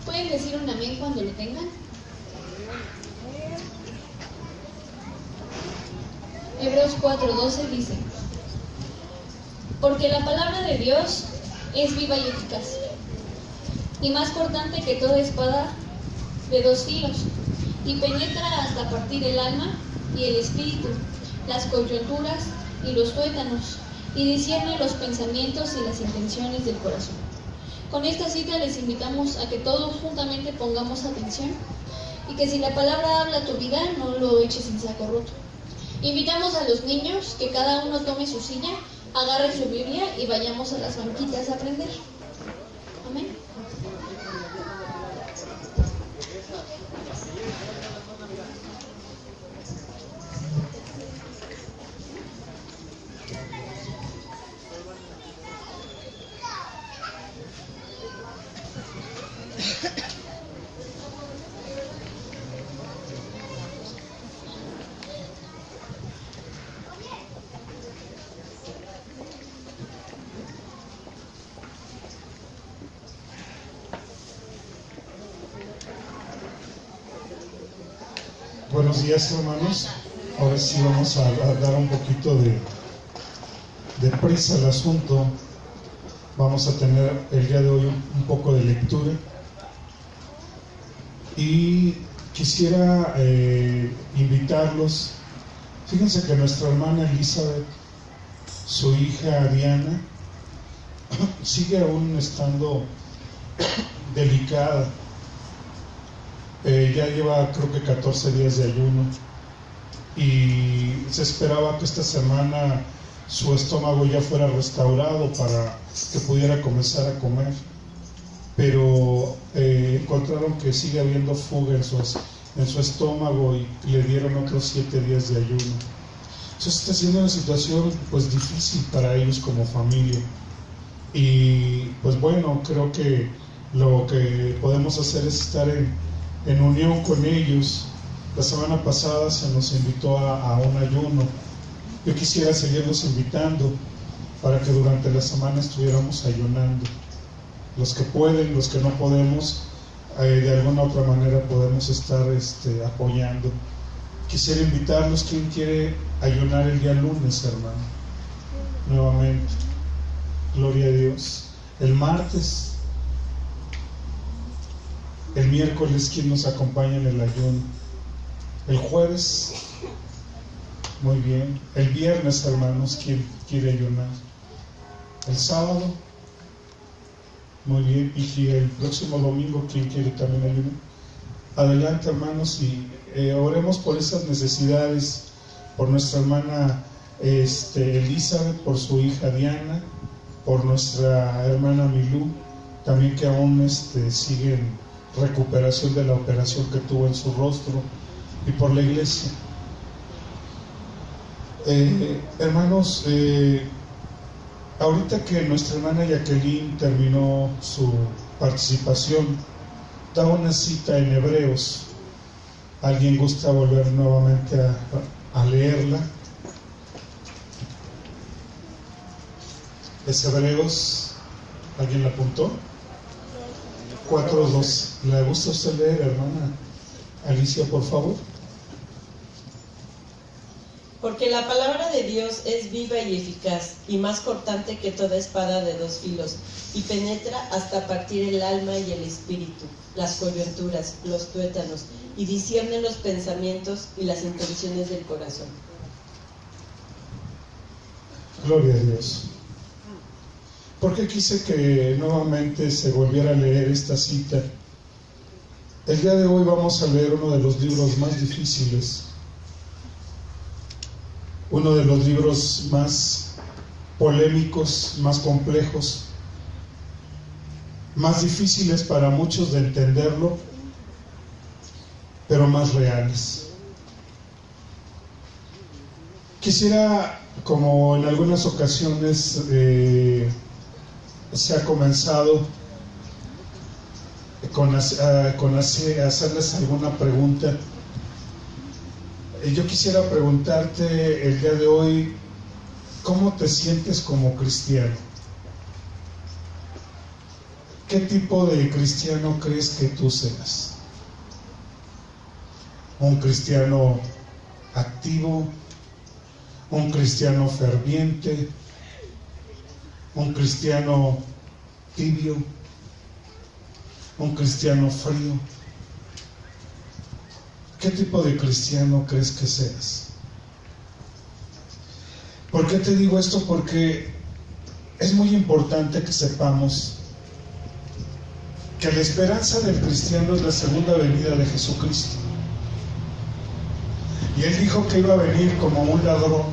¿Pueden decir un amén cuando lo tengan? Hebreos 4:12 dice: porque la palabra de Dios es viva y eficaz, y más cortante que toda espada de dos filos, y penetra hasta partir el alma y el espíritu, las coyunturas y los tuétanos, y discierne los pensamientos y las intenciones del corazón. Con esta cita les invitamos a que todos juntamente pongamos atención, y que si la palabra habla tu vida, no lo eches en saco roto. Invitamos a los niños que cada uno tome su silla, agarre su Biblia y vayamos a las banquitas a aprender. Amén. Buenos días, hermanos. Ahora sí vamos a dar un poquito de prisa al asunto. Vamos a tener el día de hoy un poco de lectura. Y quisiera invitarlos. Fíjense que nuestra hermana Elizabeth, su hija Diana, sigue aún estando delicada. Ya lleva creo que 14 días de ayuno y se esperaba que esta semana su estómago ya fuera restaurado para que pudiera comenzar a comer, pero encontraron que sigue habiendo fuga en su estómago y le dieron otros 7 días de ayuno. Entonces está siendo una situación pues difícil para ellos como familia, y pues bueno, creo que lo que podemos hacer es estar en unión con ellos. La semana pasada se nos invitó a un ayuno. Yo quisiera seguirlos invitando para que durante la semana estuviéramos ayunando. Los que pueden, los que no podemos, de alguna otra manera podemos estar apoyando. Quisiera invitarlos. ¿Quién quiere ayunar el día lunes, hermano? Nuevamente, gloria a Dios. El martes. El miércoles, ¿quién nos acompaña en el ayuno? El jueves, muy bien. El viernes, hermanos, ¿quién quiere ayunar? El sábado, muy bien. Y el próximo domingo, ¿quién quiere también ayunar? Adelante, hermanos, y oremos por esas necesidades, por nuestra hermana Elizabeth, por su hija Diana, por nuestra hermana Milú, también que aún sigue en recuperación de la operación que tuvo en su rostro, y por la iglesia. Hermanos, ahorita que nuestra hermana Jacqueline terminó su participación, da una cita en Hebreos. ¿Alguien gusta volver nuevamente a leerla? Es Hebreos, ¿alguien la apuntó? 4:2. ¿Le gusta usted leer, hermana Alicia, por favor? Porque la palabra de Dios es viva y eficaz, y más cortante que toda espada de dos filos, y penetra hasta partir el alma y el espíritu, las coyunturas, los tuétanos, y discierne los pensamientos y las intenciones del corazón. Gloria a Dios. ¿Por qué quise que nuevamente se volviera a leer esta cita? El día de hoy vamos a leer uno de los libros más difíciles, uno de los libros más polémicos, más complejos, más difíciles para muchos de entenderlo, pero más reales. Quisiera, como en algunas ocasiones se ha comenzado con hacerles alguna pregunta, yo quisiera preguntarte el día de hoy, ¿cómo te sientes como cristiano? ¿qué tipo de cristiano crees que tú seas? ¿Un cristiano activo? ¿Un cristiano ferviente? ¿Un cristiano tibio? ¿Un cristiano frío? ¿Qué tipo de cristiano crees que seas? ¿Por qué te digo esto? Porque es muy importante que sepamos que la esperanza del cristiano es la segunda venida de Jesucristo. Y Él dijo que iba a venir como un ladrón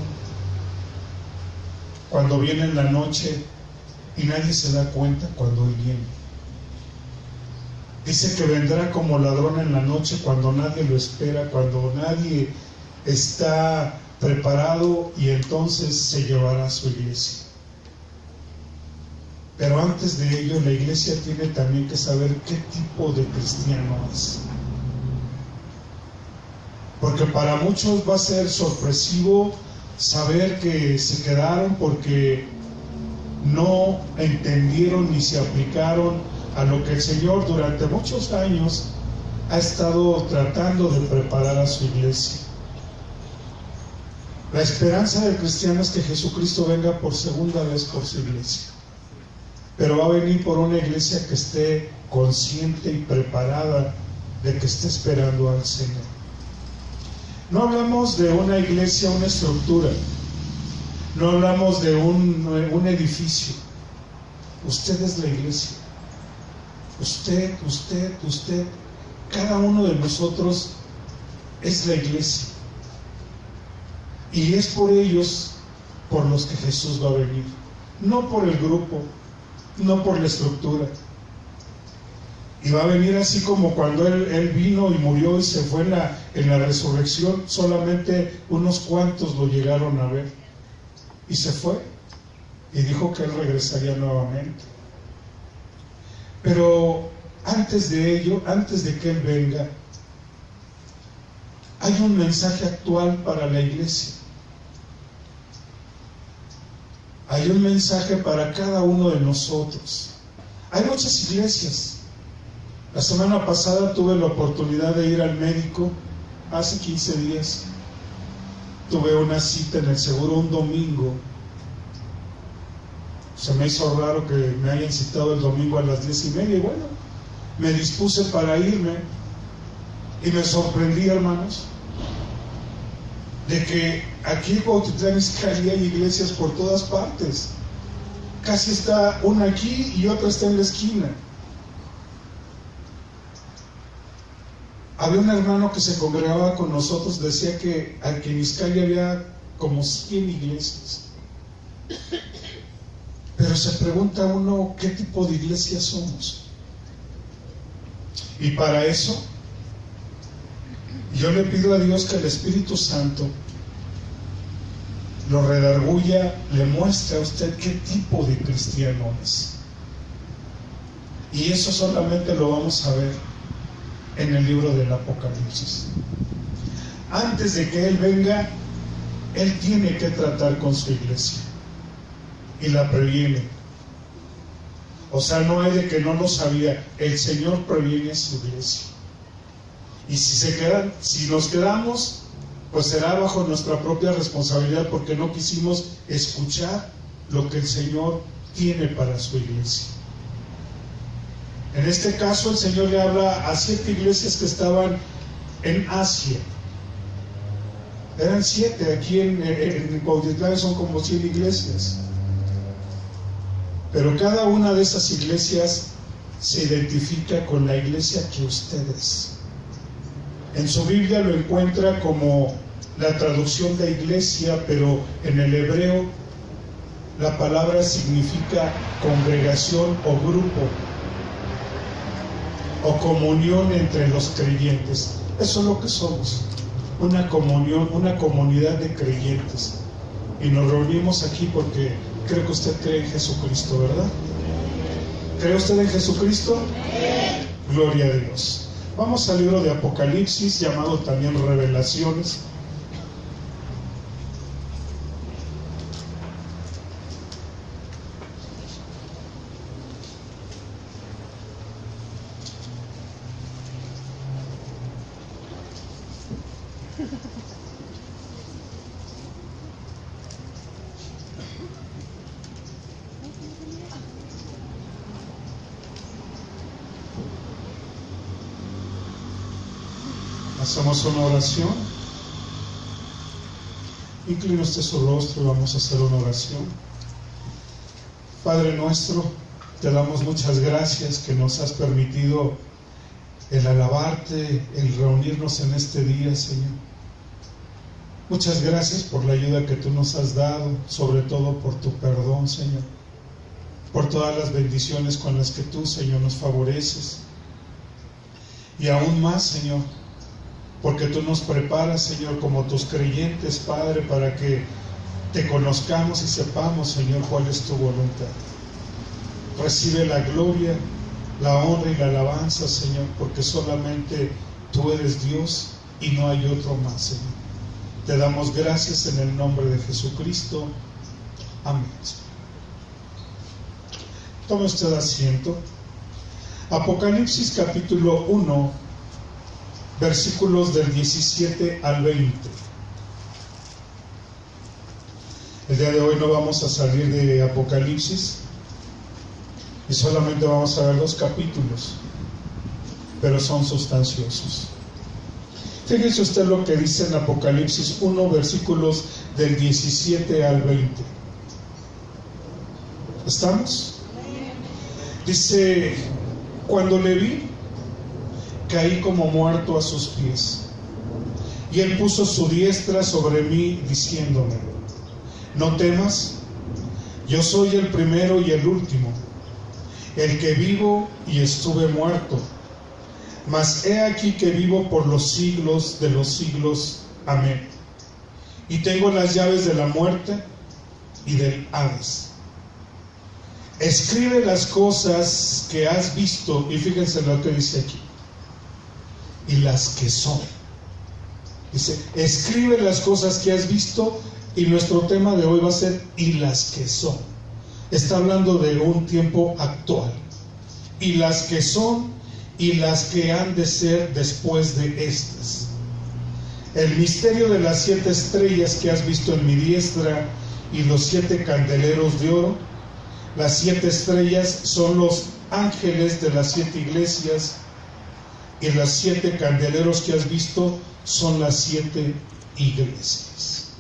cuando viene en la noche y nadie se da cuenta cuando Él viene. Dice que vendrá como ladrón en la noche cuando nadie lo espera, cuando nadie está preparado, y entonces se llevará a su iglesia. Pero antes de ello, la iglesia tiene también que saber qué tipo de cristiano es. Porque para muchos va a ser sorpresivo saber que se quedaron porque no entendieron ni se aplicaron a lo que el Señor durante muchos años ha estado tratando de preparar a su iglesia. La esperanza del cristiano es que Jesucristo venga por segunda vez por su iglesia, pero va a venir por una iglesia que esté consciente y preparada de que esté esperando al Señor. No hablamos de una iglesia, una estructura, no hablamos de un edificio. Usted es la iglesia. Usted, cada uno de nosotros es la iglesia. Y es por ellos por los que Jesús va a venir. No por el grupo, no por la estructura. Y va a venir así como cuando Él vino y murió y se fue en la resurrección, solamente unos cuantos lo llegaron a ver. Y se fue. Y dijo que Él regresaría nuevamente. Pero antes de ello, antes de que Él venga, hay un mensaje actual para la iglesia. Hay un mensaje para cada uno de nosotros. Hay muchas iglesias. La semana pasada tuve la oportunidad de ir al médico, hace 15 días. Tuve una cita en el seguro un domingo. Se me hizo raro que me hayan citado el domingo a las 10:30, y bueno, me dispuse para irme, y me sorprendí, hermanos, de que aquí en Cuautitlán Izcalli hay iglesias por todas partes. Casi está una aquí y otra está en la esquina. Había un hermano que se congregaba con nosotros, decía que aquí en Izcalli había como 100 iglesias. Pero se pregunta uno, ¿qué tipo de iglesia somos? Y para eso, yo le pido a Dios que el Espíritu Santo lo redarguya, le muestre a usted qué tipo de cristiano es. Y eso solamente lo vamos a ver en el libro del Apocalipsis. Antes de que Él venga, Él tiene que tratar con su iglesia y la previene. O sea, no hay de que no lo sabía. El Señor previene a su iglesia. Y si nos quedamos, pues será bajo nuestra propia responsabilidad, porque no quisimos escuchar lo que el Señor tiene para su iglesia. En este caso, el Señor le habla a 7 iglesias que estaban en Asia. Eran 7, aquí en Cuautitlán son como 100 iglesias. Pero cada una de esas iglesias se identifica con la iglesia que usted es. En su Biblia lo encuentra como la traducción de iglesia, pero en el hebreo la palabra significa congregación o grupo, o comunión entre los creyentes. Eso es lo que somos, una comunión, una comunidad de creyentes. Y nos reunimos aquí porque creo que usted cree en Jesucristo, ¿verdad? ¿Cree usted en Jesucristo? Gloria a Dios. Vamos al libro de Apocalipsis, llamado también Revelaciones. Hacemos una oración. Inclina usted su rostro y vamos a hacer una oración. Padre nuestro, te damos muchas gracias que nos has permitido el alabarte, el reunirnos en este día, Señor. Muchas gracias por la ayuda que tú nos has dado, sobre todo por tu perdón, Señor, por todas las bendiciones con las que tú, Señor, nos favoreces. Y aún más, Señor, porque tú nos preparas, Señor, como tus creyentes, Padre, para que te conozcamos y sepamos, Señor, cuál es tu voluntad. Recibe la gloria, la honra y la alabanza, Señor, porque solamente tú eres Dios y no hay otro más, Señor. Te damos gracias en el nombre de Jesucristo. Amén. Tome usted asiento. Apocalipsis capítulo 1, versículos del 17 al 20. El día de hoy no vamos a salir de Apocalipsis y solamente vamos a ver 2 capítulos, pero son sustanciosos. Fíjese usted lo que dice en Apocalipsis 1, versículos del 17 al 20. ¿Estamos? Dice: cuando le vi, caí como muerto a sus pies, y él puso su diestra sobre mí, diciéndome: no temas, yo soy el primero y el último, el que vivo y estuve muerto, mas he aquí que vivo por los siglos de los siglos. Amén. Y tengo las llaves de la muerte y del Hades. Escribe las cosas que has visto, y fíjense lo que dice aquí, y las que son. Dice: escribe las cosas que has visto, y nuestro tema de hoy va a ser y las que son. Está hablando de un tiempo actual. Y las que son y las que han de ser después de estas. El misterio de las 7 estrellas que has visto en mi diestra y los 7 candeleros de oro. Las 7 estrellas son los ángeles de las 7 iglesias, y las 7 candeleros que has visto son las 7 iglesias.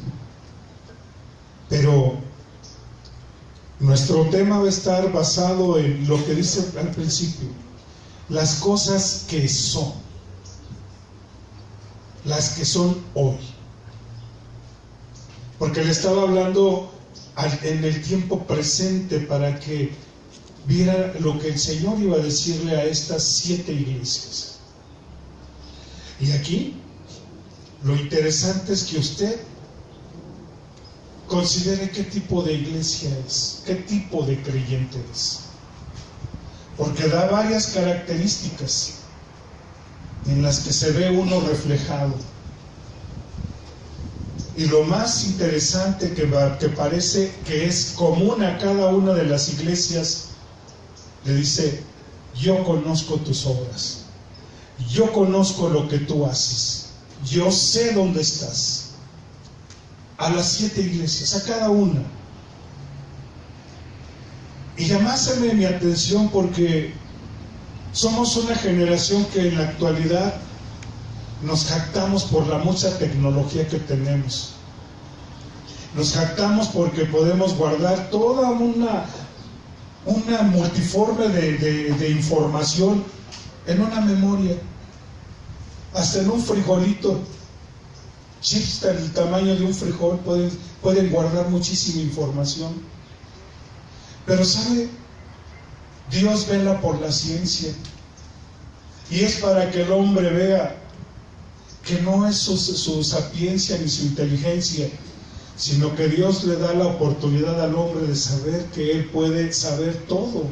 Pero nuestro tema va a estar basado en lo que dice al principio: las cosas que son, las que son hoy. Porque le estaba hablando en el tiempo presente para que viera lo que el Señor iba a decirle a estas 7 iglesias. Y aquí lo interesante es que usted considere qué tipo de iglesia es, qué tipo de creyente es, porque da varias características en las que se ve uno reflejado. Y lo más interesante que parece que es común a cada una de las iglesias, le dice: yo conozco tus obras, yo conozco lo que tú haces, yo sé dónde estás. A las 7 iglesias, a cada una. Y llamáseme mi atención porque somos una generación que en la actualidad nos jactamos por la mucha tecnología que tenemos. Nos jactamos porque podemos guardar toda una multiforme de información en una memoria, hasta en un frijolito. Chips del tamaño de un frijol pueden guardar muchísima información. Pero ¿sabe? Dios vela por la ciencia, y es para que el hombre vea que no es su sapiencia ni su inteligencia, sino que Dios le da la oportunidad al hombre de saber que él puede saber todo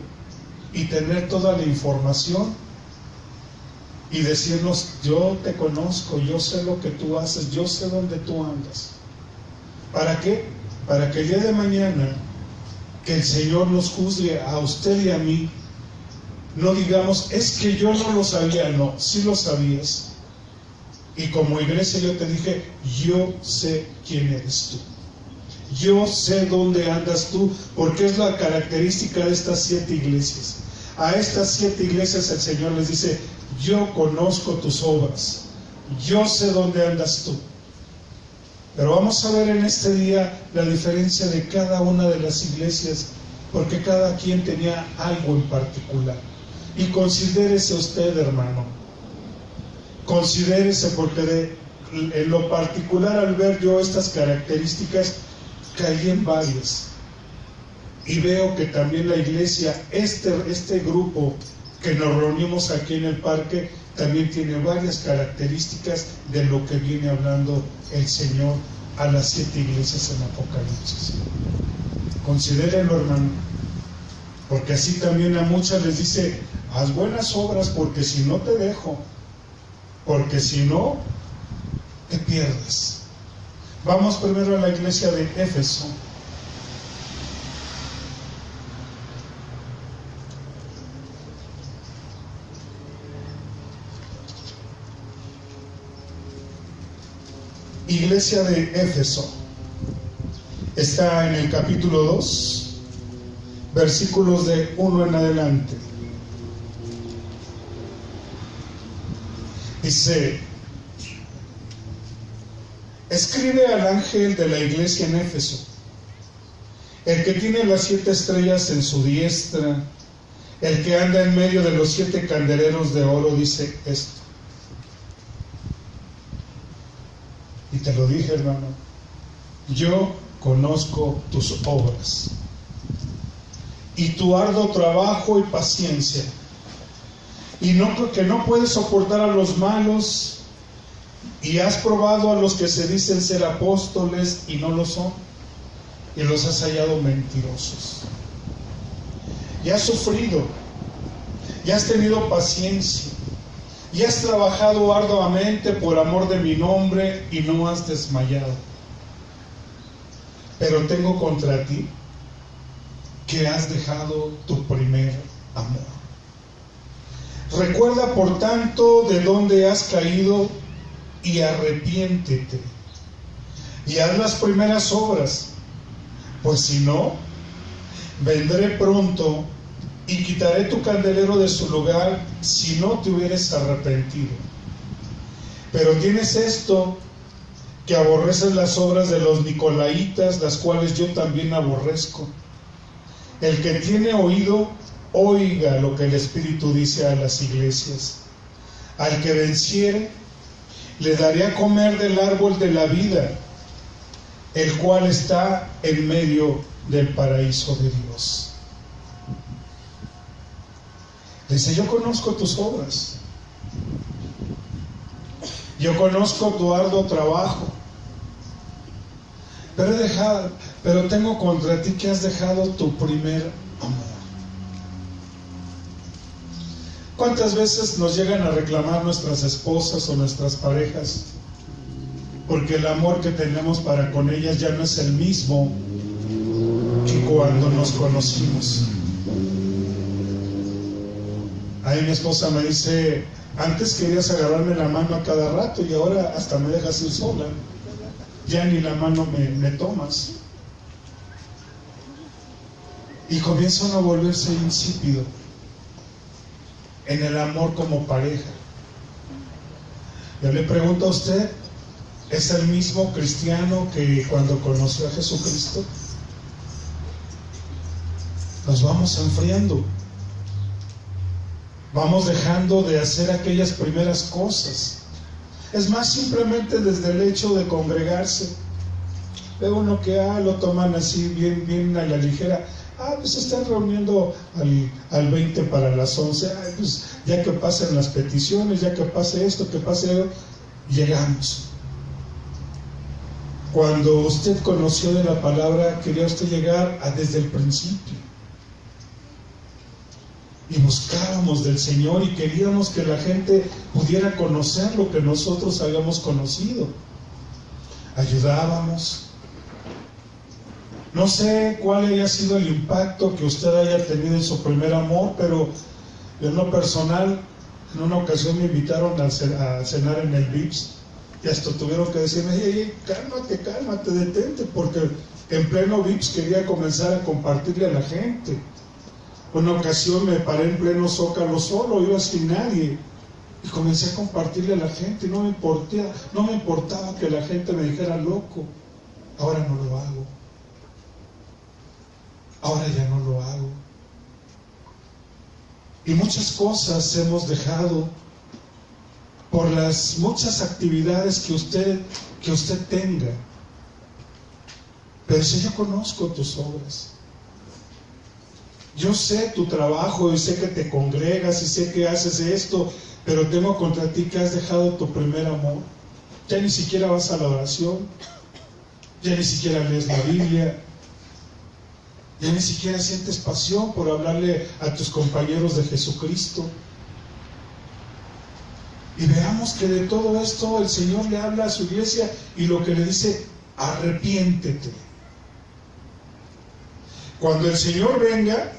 y tener toda la información y decirnos: yo te conozco, yo sé lo que tú haces, yo sé dónde tú andas. ¿Para qué? Para que el día de mañana que el Señor nos juzgue a usted y a mí, no digamos: es que yo no lo sabía. No, sí lo sabías. Y como iglesia yo te dije: yo sé quién eres tú, yo sé dónde andas tú, porque es la característica de estas 7 iglesias. A estas 7 iglesias el Señor les dice: yo conozco tus obras, yo sé dónde andas tú. Pero vamos a ver en este día la diferencia de cada una de las iglesias, porque cada quien tenía algo en particular. Y considérese usted, hermano, considérese, porque en lo particular, al ver yo estas características, caí en varias. Y veo que también la iglesia, este grupo que nos reunimos aquí en el parque, también tiene varias características de lo que viene hablando el Señor a las 7 iglesias en Apocalipsis. Considérenlo, hermano, porque así también a muchas les dice: haz buenas obras, porque si no te dejo, porque si no te pierdes. Vamos primero a la iglesia de Éfeso. Iglesia de Éfeso, está en el capítulo 2, versículos de 1 en adelante. Dice: escribe al ángel de la iglesia en Éfeso, el que tiene las 7 estrellas en su diestra, el que anda en medio de los 7 candeleros de oro, dice esto. Y te lo dije, hermano, yo conozco tus obras y tu arduo trabajo y paciencia, y que no puedes soportar a los malos, y has probado a los que se dicen ser apóstoles y no lo son, y los has hallado mentirosos. Y has sufrido, y has tenido paciencia, y has trabajado arduamente por amor de mi nombre, y no has desmayado. Pero tengo contra ti que has dejado tu primer amor. Recuerda, por tanto, de dónde has caído, y arrepiéntete, y haz las primeras obras, pues si no, vendré pronto y quitaré tu candelero de su lugar si no te hubieres arrepentido. Pero tienes esto, que aborreces las obras de los nicolaitas, las cuales yo también aborrezco. El que tiene oído, oiga lo que el Espíritu dice a las iglesias. Al que venciere, le daré a comer del árbol de la vida, el cual está en medio del paraíso de Dios. Dice: yo conozco tus obras, yo conozco tu arduo trabajo, pero tengo contra ti que has dejado tu primer amor. ¿Cuántas veces nos llegan a reclamar nuestras esposas o nuestras parejas porque el amor que tenemos para con ellas ya no es el mismo que cuando nos conocimos? Ahí mi esposa me dice: antes querías agarrarme la mano a cada rato y ahora hasta me dejas ir sola, ya ni la mano me tomas. Y comienzan a volverse insípido en el amor como pareja. Yo le pregunto a usted: ¿es el mismo cristiano que cuando conoció a Jesucristo? Nos vamos enfriando, vamos dejando de hacer aquellas primeras cosas. Es más, simplemente desde el hecho de congregarse, ve uno que lo toman así bien a la ligera. Pues se están reuniendo al 20 para las 11. Pues ya que pasen las peticiones, ya que pase esto, que pase eso, llegamos. Cuando usted conoció de la palabra, quería usted llegar desde el principio. Y buscábamos del Señor y queríamos que la gente pudiera conocer lo que nosotros habíamos conocido. Ayudábamos. No sé cuál haya sido el impacto que usted haya tenido en su primer amor, pero en lo personal, en una ocasión me invitaron a cenar en el Vips, y hasta tuvieron que decirme: hey, cálmate, detente, porque en pleno Vips quería comenzar a compartirle a la gente. Una ocasión me paré en pleno Zócalo solo, iba sin nadie, Y comencé a compartirle a la gente. No me importaba que la gente me dijera loco. Ahora no lo hago. Ahora ya no lo hago. Y muchas cosas hemos dejado por las muchas actividades que usted tenga. Pero si yo conozco tus obras, yo sé tu trabajo y sé que te congregas y sé que haces esto, pero tengo contra ti que has dejado tu primer amor. Ya ni siquiera vas a la oración, ya ni siquiera lees la Biblia, ya ni siquiera sientes pasión por hablarle a tus compañeros de Jesucristo. Y veamos que de todo esto el Señor le habla a su iglesia y lo que le dice: arrepiéntete. Cuando el Señor venga,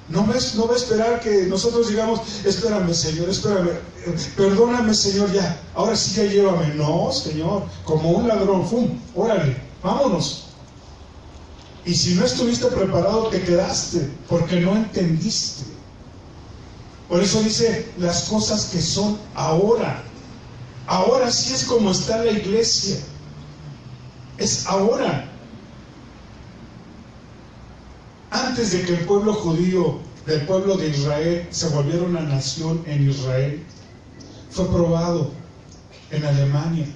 no va a esperar que nosotros digamos: espérame, Señor, espérame, perdóname, Señor, ya, ahora sí ya llévame. No, Señor, como un ladrón, ¡fum!, órale, vámonos. Y si no estuviste preparado, te quedaste, porque no entendiste. Por eso dice las cosas que son ahora. Ahora sí es como está la iglesia. Es ahora. Antes de que el pueblo judío, del pueblo de Israel, se volviera una nación en Israel, fue probado en Alemania.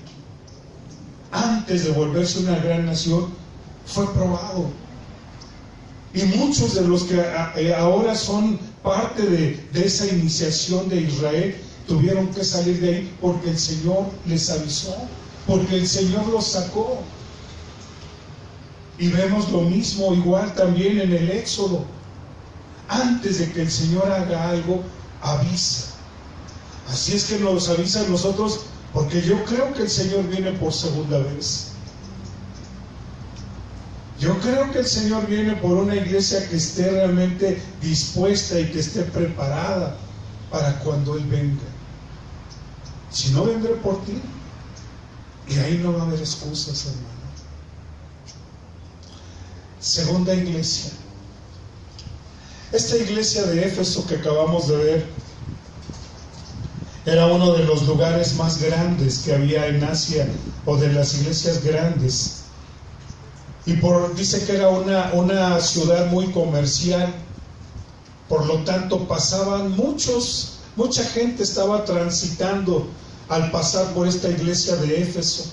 Antes de volverse una gran nación, fue probado. Y muchos de los que ahora son parte de esa iniciación de Israel tuvieron que salir de ahí porque el Señor les avisó, porque el Señor los sacó. Y vemos lo mismo igual también en el Éxodo. Antes de que el Señor haga algo, avisa. Así es que nos avisa a nosotros, porque yo creo que el Señor viene por segunda vez. Yo creo que el Señor viene por una iglesia que esté realmente dispuesta y que esté preparada para cuando Él venga. Si no, vendré por ti. Y ahí no va a haber excusas, hermano. Segunda iglesia. Esta iglesia de Éfeso que acabamos de ver era uno de los lugares más grandes que había en Asia, o de las iglesias grandes. Y dice que era una ciudad muy comercial. Por lo tanto, pasaban mucha gente estaba transitando al pasar por esta iglesia de Éfeso.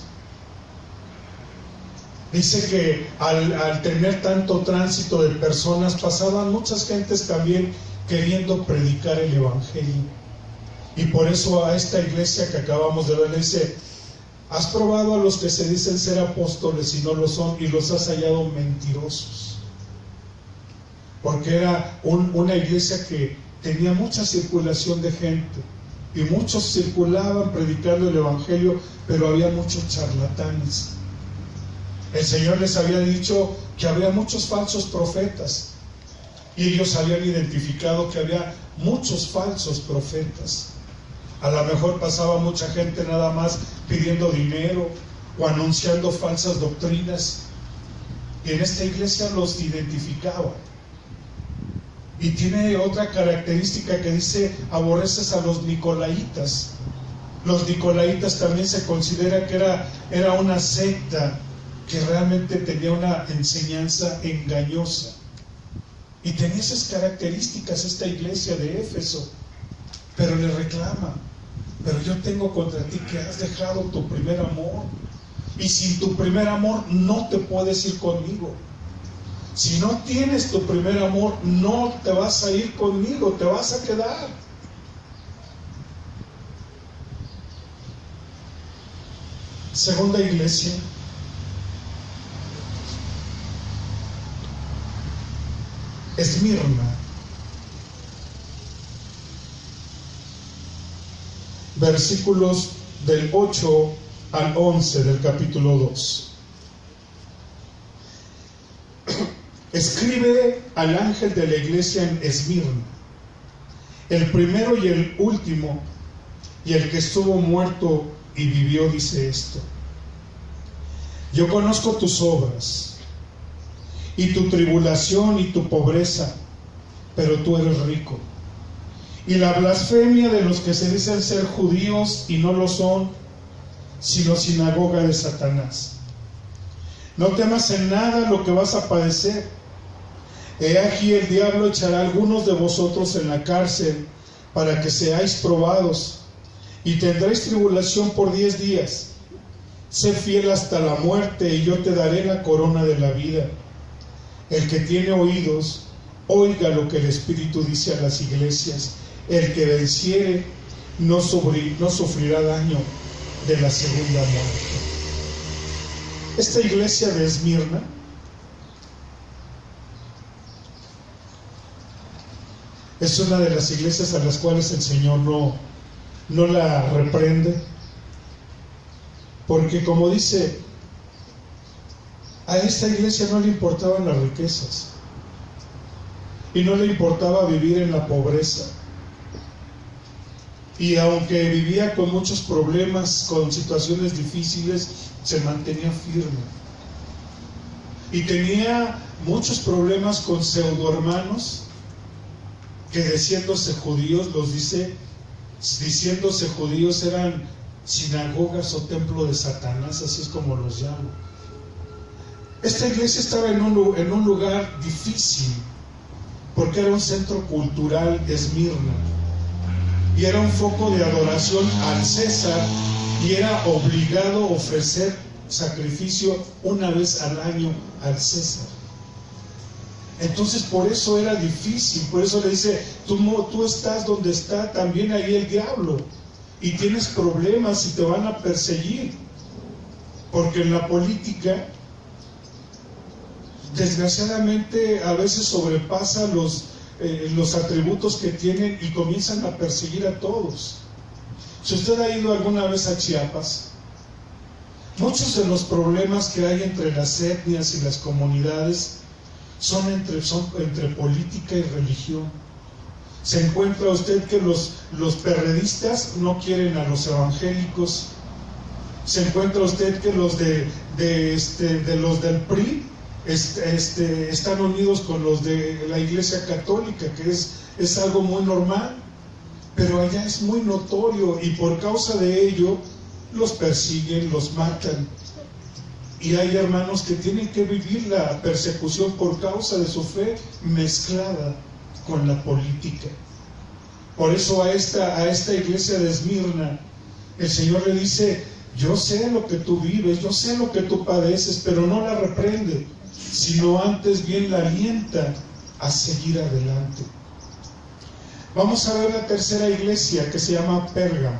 Dice que al tener tanto tránsito de personas, pasaban muchas gentes también queriendo predicar el Evangelio. Y por eso a esta iglesia que acabamos de ver le dice: has probado a los que se dicen ser apóstoles y no lo son, y los has hallado mentirosos. Porque era una iglesia que tenía mucha circulación de gente, y muchos circulaban predicando el Evangelio, pero había muchos charlatanes. El Señor les había dicho que había muchos falsos profetas, y ellos habían identificado que había muchos falsos profetas. A lo mejor pasaba mucha gente nada más pidiendo dinero o anunciando falsas doctrinas, y en esta iglesia los identificaba. Y tiene otra característica que dice: aborreces a los nicolaitas. Los nicolaitas también se considera que era una secta que realmente tenía una enseñanza engañosa, y tenía esas características esta iglesia de Éfeso. Pero le reclama: pero yo tengo contra ti que has dejado tu primer amor, y sin tu primer amor no te puedes ir conmigo. Si no tienes tu primer amor, no te vas a ir conmigo, te vas a quedar. Segunda iglesia. Esmirna. Versículos del 8 al 11 del capítulo 2. Escribe al ángel de la iglesia en Esmirna, el primero y el último, y el que estuvo muerto y vivió, dice esto: yo conozco tus obras, y tu tribulación y tu pobreza, pero tú eres rico. y la blasfemia de los que se dicen ser judíos y no lo son, sino sinagoga de Satanás. No temas en nada lo que vas a padecer. He aquí el diablo echará a algunos de vosotros en la cárcel para que seáis probados, y tendréis tribulación por 10 días. Sé fiel hasta la muerte, y yo te daré la corona de la vida. El que tiene oídos, oiga lo que el Espíritu dice a las iglesias. El que venciere no sufrirá daño de la segunda muerte. Esta iglesia de Esmirna es una de las iglesias a las cuales el Señor no la reprende, porque como dice, a esta iglesia no le importaban las riquezas y no le importaba vivir en la pobreza, y aunque vivía con muchos problemas, con situaciones difíciles, se mantenía firme. Y tenía muchos problemas con pseudo hermanos que, diciéndose judíos, diciéndose judíos, eran sinagogas o templo de Satanás, así es como los llamo. Esta iglesia estaba en un lugar difícil, porque era un centro cultural, Esmirna, y era un foco de adoración al César, y era obligado a ofrecer sacrificio una vez al año al César. Entonces por eso era difícil, por eso le dice, tú estás donde está también ahí el diablo, y tienes problemas y te van a perseguir, porque en la política desgraciadamente a veces sobrepasa los atributos que tienen y comienzan a perseguir a todos. Si usted ha ido alguna vez a Chiapas, muchos de los problemas que hay entre las etnias y las comunidades son entre política y religión. Se encuentra usted que los perredistas no quieren a los evangélicos. Se encuentra usted que los los del PRI están unidos con los de la Iglesia Católica, que es algo muy normal, pero allá es muy notorio, y por causa de ello los persiguen, los matan. Y hay hermanos que tienen que vivir la persecución por causa de su fe mezclada con la política. Por eso a esta iglesia de Esmirna el Señor le dice, yo sé lo que tú vives, yo sé lo que tú padeces, pero no la reprende, sino antes bien la alienta a seguir adelante. Vamos a ver la tercera iglesia, que se llama Pérgamo.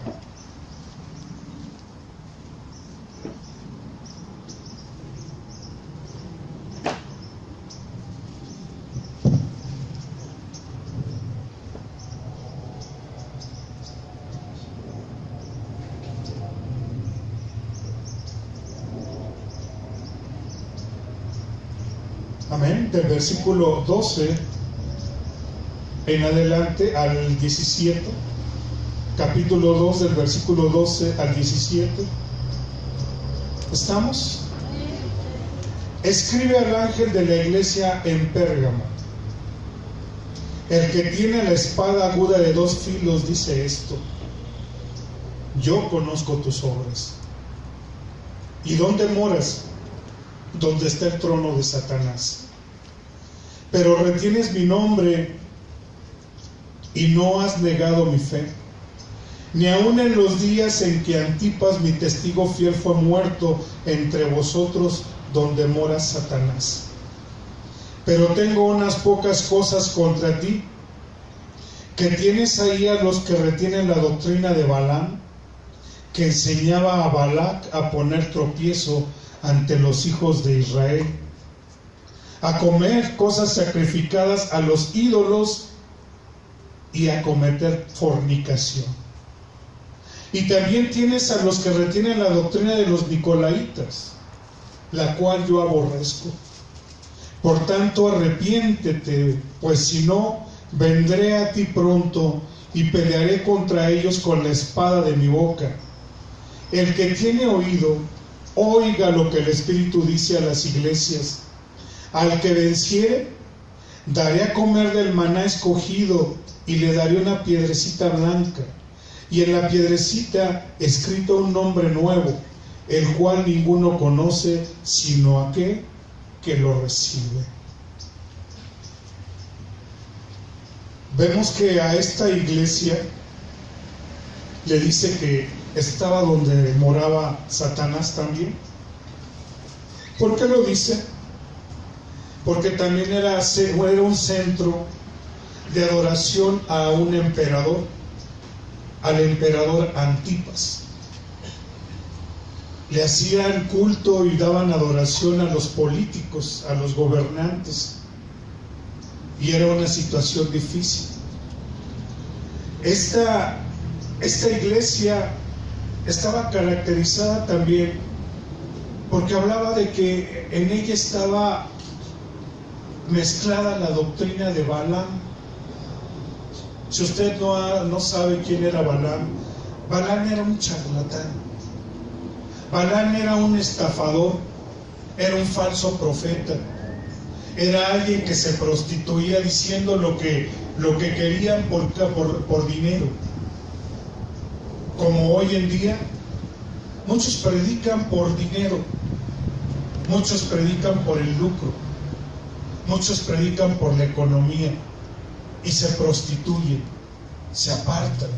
Amén. Del versículo 12 en adelante al 17, capítulo 2, del versículo 12 al 17. ¿Estamos? Escribe al ángel de la iglesia en Pérgamo: el que tiene la espada aguda de 2 filos dice esto: yo conozco tus obras. ¿Y dónde moras? Donde está el trono de Satanás. Pero retienes mi nombre y no has negado mi fe, ni aun en los días en que Antipas, mi testigo fiel, fue muerto entre vosotros, donde mora Satanás. Pero tengo unas pocas cosas contra ti, que tienes ahí a los que retienen la doctrina de Balaam, que enseñaba a Balac a poner tropiezo ante los hijos de Israel, a comer cosas sacrificadas a los ídolos y a cometer fornicación. Y también tienes a los que retienen la doctrina de los nicolaitas, la cual yo aborrezco. Por tanto, arrepiéntete, pues si no, vendré a ti pronto y pelearé contra ellos con la espada de mi boca. El que tiene oído, oiga lo que el Espíritu dice a las iglesias. Al que venciere, daré a comer del maná escogido y le daré una piedrecita blanca, y en la piedrecita escrito un nombre nuevo, el cual ninguno conoce sino aquel que lo recibe. Vemos que a esta iglesia le dice que estaba donde moraba Satanás también. ¿Por qué lo dice? Porque también era un centro de adoración a un emperador, al emperador Antipas. Le hacían culto y daban adoración a los políticos, a los gobernantes, y era una situación difícil. Esta iglesia estaba caracterizada también porque hablaba de que en ella estaba mezclada la doctrina de Balaam. Si usted no sabe quién era Balaam, Balaam era un charlatán. Balaam era un estafador, era un falso profeta, era alguien que se prostituía diciendo lo que querían por dinero. Como hoy en día, muchos predican por dinero, muchos predican por el lucro, muchos predican por la economía y se prostituyen, se apartan.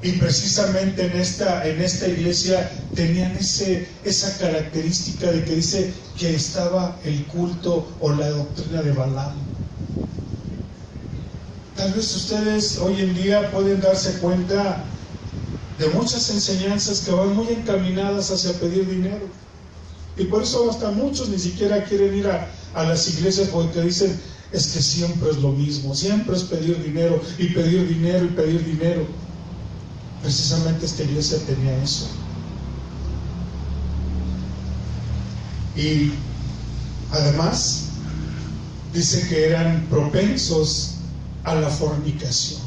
Y precisamente en esta iglesia tenían esa característica de que dice que estaba el culto o la doctrina de Balaam. Tal vez ustedes hoy en día pueden darse cuenta de muchas enseñanzas que van muy encaminadas hacia pedir dinero. Y por eso hasta muchos ni siquiera quieren ir a las iglesias, porque dicen, es que siempre es lo mismo, siempre es pedir dinero y pedir dinero y pedir dinero. Precisamente esta iglesia tenía eso. Y además dice que eran propensos a la fornicación,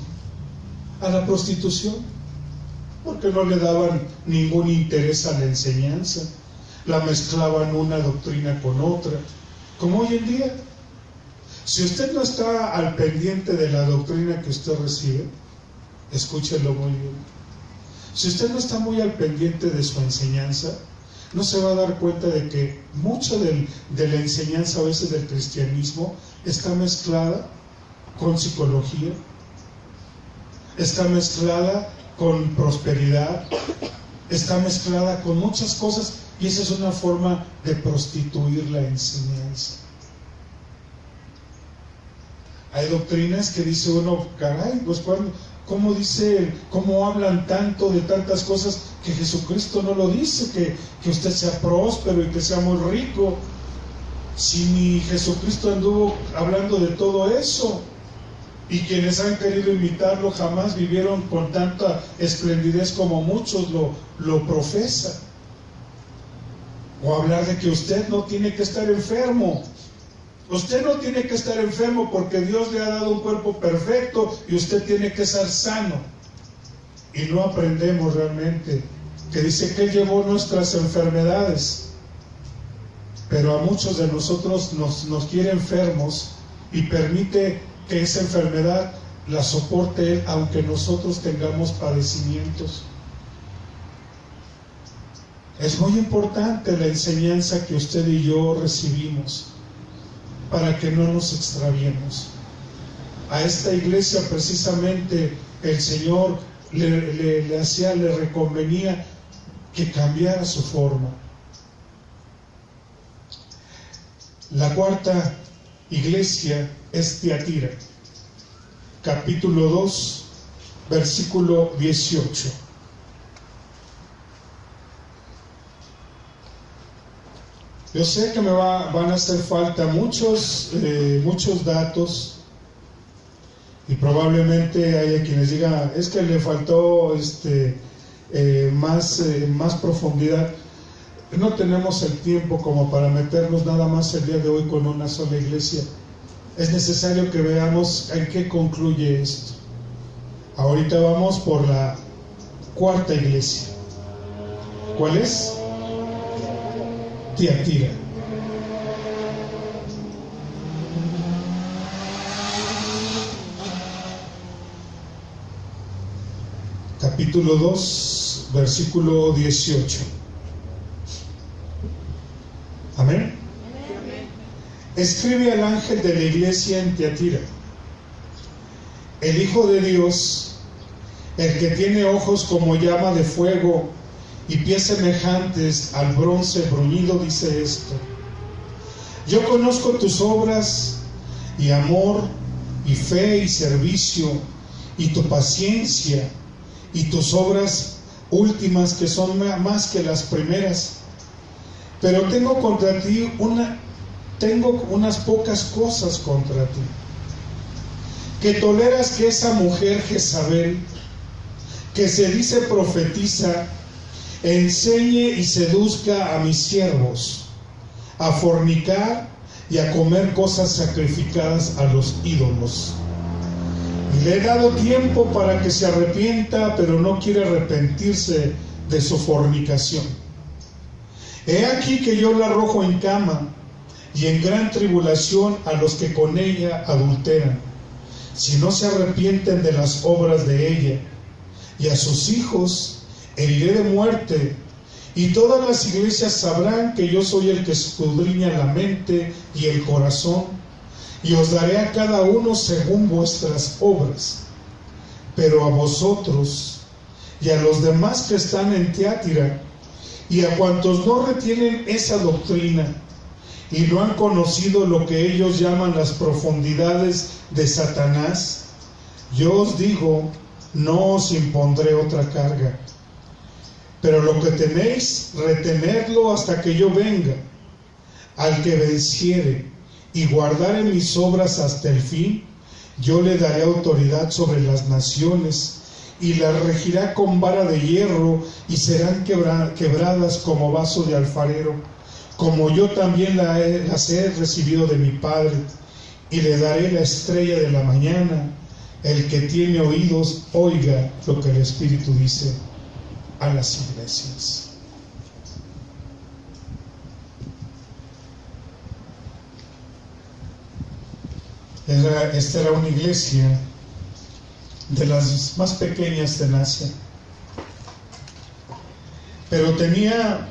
a la prostitución, porque no le daban ningún interés a la enseñanza, la mezclaban una doctrina con otra, como hoy en día. Si usted no está al pendiente de la doctrina que usted recibe, escúchelo muy bien. Si usted no está muy al pendiente de su enseñanza, no se va a dar cuenta de que mucha de la enseñanza a veces del cristianismo está mezclada con psicología, está mezclada con prosperidad, está mezclada con muchas cosas, y esa es una forma de prostituir la enseñanza. Hay doctrinas que dice uno, caray, pues ¿cómo hablan tanto de tantas cosas que Jesucristo no lo dice? Que usted sea próspero y que sea muy rico. Si ni Jesucristo anduvo hablando de todo eso, y quienes han querido imitarlo jamás vivieron con tanta esplendidez como muchos lo profesan. O hablar de que usted no tiene que estar enfermo. Usted no tiene que estar enfermo porque Dios le ha dado un cuerpo perfecto y usted tiene que estar sano. Y no aprendemos realmente que dice que Él llevó nuestras enfermedades, pero a muchos de nosotros nos quiere enfermos y permite que esa enfermedad la soporte Él, aunque nosotros tengamos padecimientos. Es muy importante la enseñanza que usted y yo recibimos, para que no nos extraviemos. A esta iglesia precisamente el Señor le reconvenía que cambiara su forma. La cuarta iglesia es Tiatira, capítulo 2, versículo 18. Yo sé que me van a hacer falta muchos datos, y probablemente haya quienes digan, es que le faltó más profundidad. No tenemos el tiempo como para meternos nada más el día de hoy con una sola iglesia. Es necesario que veamos en qué concluye esto. Ahorita vamos por la cuarta iglesia. ¿Cuál es? Tiatira. capítulo 2, versículo 18. Amén. Escribe al ángel de la iglesia en Tiatira: el Hijo de Dios, el que tiene ojos como llama de fuego y pies semejantes al bronce bruñido, dice esto: yo conozco tus obras y amor y fe y servicio y tu paciencia y tus obras últimas, que son más que las primeras, pero tengo unas pocas cosas contra ti, que toleras que esa mujer Jezabel, que se dice profetiza, enseñe y seduzca a mis siervos a fornicar y a comer cosas sacrificadas a los ídolos. Y le he dado tiempo para que se arrepienta, pero no quiere arrepentirse de su fornicación. He aquí que yo la arrojo en cama y en gran tribulación a los que con ella adulteran, si no se arrepienten de las obras de ella, y a sus hijos heriré de muerte, y todas las iglesias sabrán que yo soy el que escudriña la mente y el corazón, y os daré a cada uno según vuestras obras. Pero a vosotros y a los demás que están en Tiatira, y a cuantos no retienen esa doctrina y no han conocido lo que ellos llaman las profundidades de Satanás, yo os digo, no os impondré otra carga. Pero lo que tenéis, retenedlo hasta que yo venga. Al que venciere y guardare mis obras hasta el fin, yo le daré autoridad sobre las naciones, y las regirá con vara de hierro, y serán quebradas como vaso de alfarero, como yo también las he recibido de mi Padre. Y le daré la estrella de la mañana. El que tiene oídos, oiga lo que el Espíritu dice a las iglesias. Esta era una iglesia de las más pequeñas de Asia, pero tenía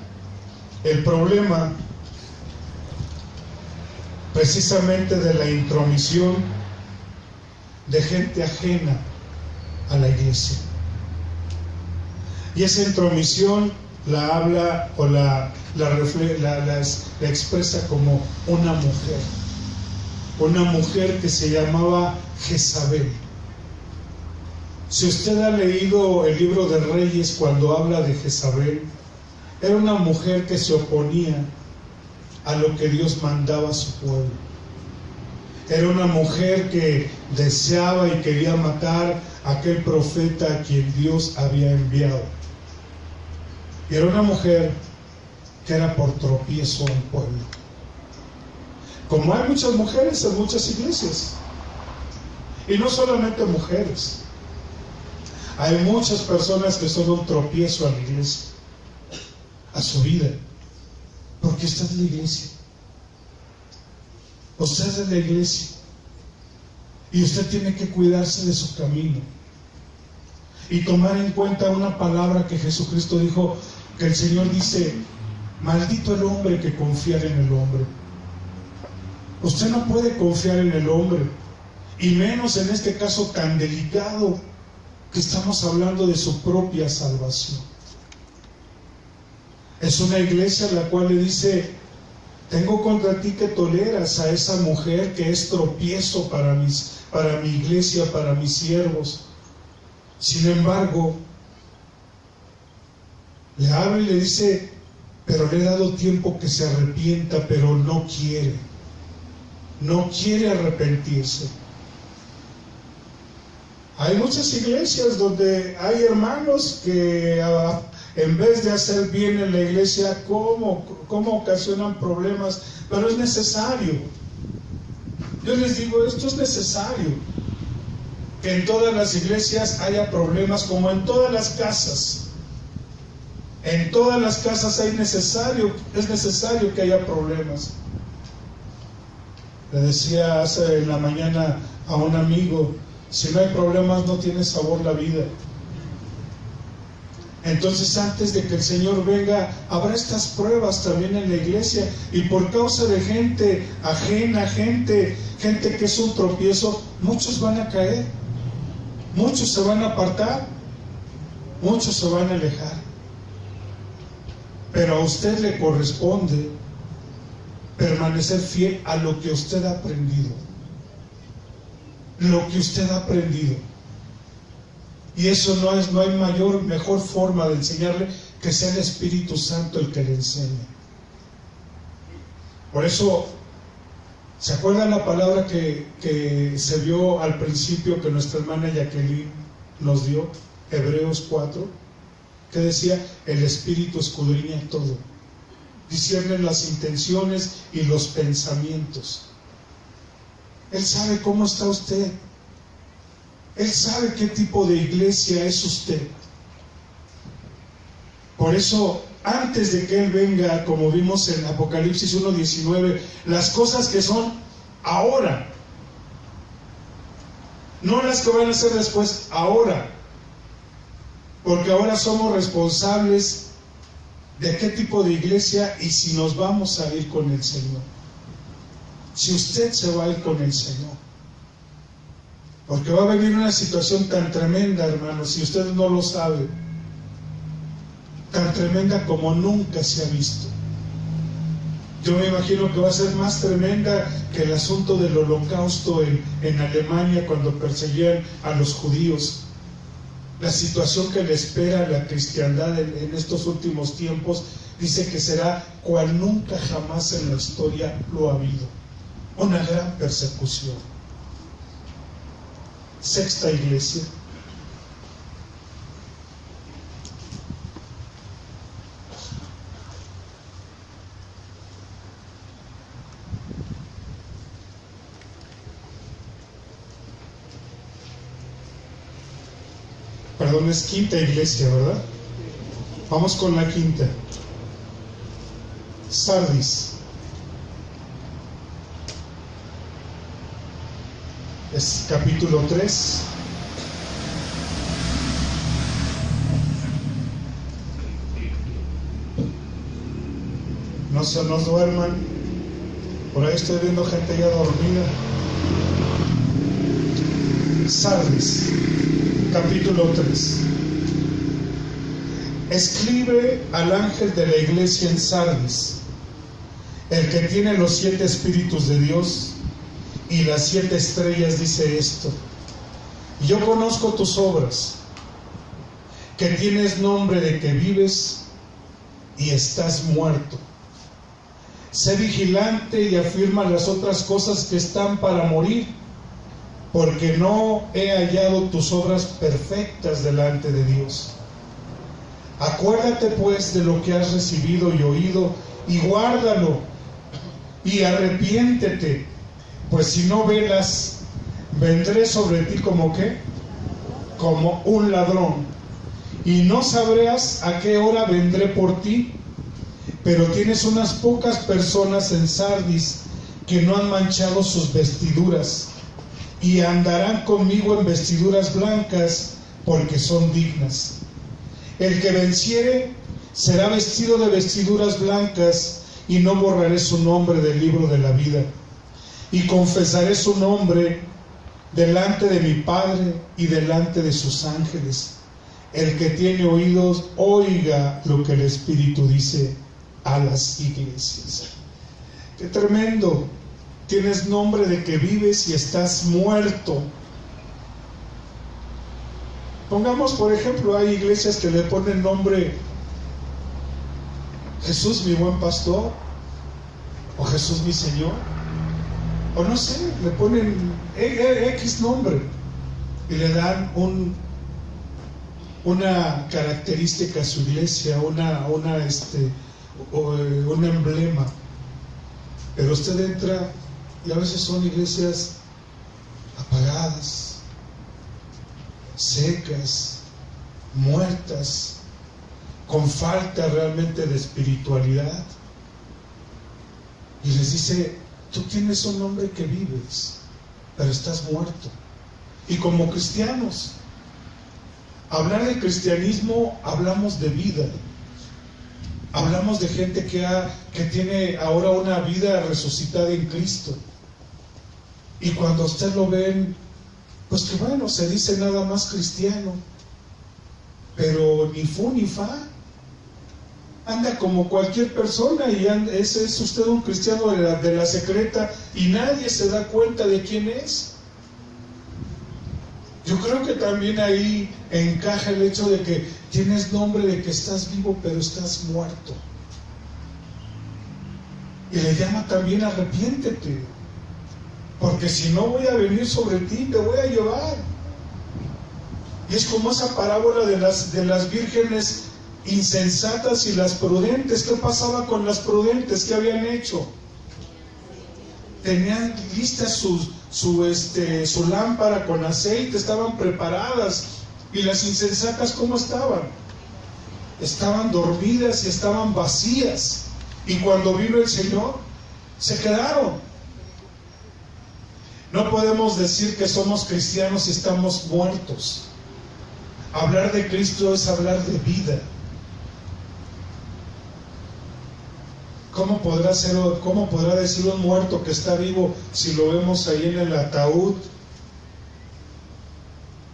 el problema precisamente de la intromisión de gente ajena a la iglesia. Y esa intromisión la habla o la expresa como una mujer que se llamaba Jezabel. Si usted ha leído el libro de Reyes, cuando habla de Jezabel, era una mujer que se oponía a lo que Dios mandaba a su pueblo. Era una mujer que deseaba y quería matar a aquel profeta a quien Dios había enviado. Y era una mujer que era por tropiezo al pueblo. Como hay muchas mujeres en muchas iglesias. Y no solamente mujeres. Hay muchas personas que son un tropiezo a la iglesia, a su vida. Porque usted es la iglesia. Usted es la iglesia. Y usted tiene que cuidarse de su camino. Y tomar en cuenta una palabra que Jesucristo dijo, que el Señor dice: maldito el hombre que confiar en el hombre. Usted no puede confiar en el hombre, y menos en este caso tan delicado que estamos hablando de su propia salvación. Es una iglesia a la cual le dice: tengo contra ti que toleras a esa mujer que es tropiezo para mi iglesia, para mis siervos. Sin embargo, le habla y le dice: pero le he dado tiempo que se arrepienta, pero no quiere arrepentirse. Hay muchas iglesias donde hay hermanos que en vez de hacer bien en la iglesia, ¿cómo ocasionan problemas? Pero es necesario. Yo les digo, esto es necesario. Que en todas las iglesias haya problemas, como en todas las casas. En todas las casas es necesario que haya problemas. Le decía en la mañana a un amigo: si no hay problemas, no tiene sabor la vida. Entonces, antes de que el Señor venga, habrá estas pruebas también en la iglesia, y por causa de gente ajena, gente que es un tropiezo, muchos van a caer, muchos se van a apartar, muchos se van a alejar. Pero a usted le corresponde permanecer fiel a lo que usted ha aprendido. Lo que usted ha aprendido. Y eso no hay mejor forma de enseñarle que sea el Espíritu Santo el que le enseñe. Por eso, ¿se acuerdan la palabra que se vio al principio que nuestra hermana Jacqueline nos dio? Hebreos 4, que decía: el Espíritu escudriña todo, discierne las intenciones y los pensamientos. Él sabe cómo está usted. Él sabe qué tipo de iglesia es usted. Por eso, antes de que Él venga, como vimos en Apocalipsis 1:19, las cosas que son ahora, no las que van a ser después, ahora. Porque ahora somos responsables de qué tipo de iglesia y si nos vamos a ir con el Señor. Si usted se va a ir con el Señor. Porque va a venir una situación tan tremenda, hermanos, si usted no lo sabe, tan tremenda como nunca se ha visto. Yo me imagino que va a ser más tremenda que el asunto del holocausto en Alemania, cuando perseguían a los judíos. La situación que le espera a la cristiandad en estos últimos tiempos, dice que será cual nunca jamás en la historia lo ha habido. Una gran persecución. Sexta iglesia. Perdón, es quinta iglesia, ¿verdad? Vamos con la quinta. Sardis. Es capítulo 3. No se nos duerman. Por ahí estoy viendo gente ya dormida. Sardis, capítulo 3. Escribe al ángel de la iglesia en Sardis, el que tiene los 7 espíritus de Dios y las 7 estrellas, dice esto: yo conozco tus obras, que tienes nombre de que vives y estás muerto. Sé vigilante y afirma las otras cosas que están para morir, porque no he hallado tus obras perfectas delante de Dios. Acuérdate pues de lo que has recibido y oído, y guárdalo, y arrepiéntete, pues si no velas, vendré sobre ti como ¿qué? Como un ladrón, y no sabrás a qué hora vendré por ti. Pero tienes unas pocas personas en Sardis que no han manchado sus vestiduras, y andarán conmigo en vestiduras blancas, porque son dignas. El que venciere será vestido de vestiduras blancas, y no borraré su nombre del libro de la vida, y confesaré su nombre delante de mi Padre y delante de sus ángeles. El que tiene oídos, oiga lo que el Espíritu dice a las iglesias. ¡Qué tremendo! Tienes nombre de que vives y estás muerto. Pongamos, por ejemplo, hay iglesias que le ponen nombre Jesús mi buen pastor, o Jesús mi Señor, o no sé, le ponen X nombre y le dan una característica a su iglesia, un emblema. Pero usted entra y a veces son iglesias apagadas, secas, muertas, con falta realmente de espiritualidad. Y les dice: tú tienes un nombre que vives, pero estás muerto. Y como cristianos, Hablar de cristianismo, hablamos de vida. Hablamos de gente que tiene ahora una vida resucitada en Cristo. Y cuando usted lo ven, pues que bueno, se dice nada más cristiano, pero ni fu ni fa. Anda como cualquier persona y ese es usted un cristiano de la secreta y nadie se da cuenta de quién es. Yo creo que también ahí encaja el hecho de que tienes nombre de que estás vivo, pero estás muerto. Y le llama también arrepiéntete, porque si no voy a venir sobre ti, te voy a llevar. Y es como esa parábola de las vírgenes insensatas y las prudentes. ¿Qué pasaba con las prudentes? ¿Qué habían hecho? Tenían lista su lámpara con aceite, estaban preparadas. Y las insensatas, ¿cómo estaban? Estaban dormidas y estaban vacías. Y cuando vino el Señor, se quedaron. No podemos decir que somos cristianos y estamos muertos. Hablar de Cristo es hablar de vida. ¿Cómo podrá decir un muerto que está vivo si lo vemos ahí en el ataúd?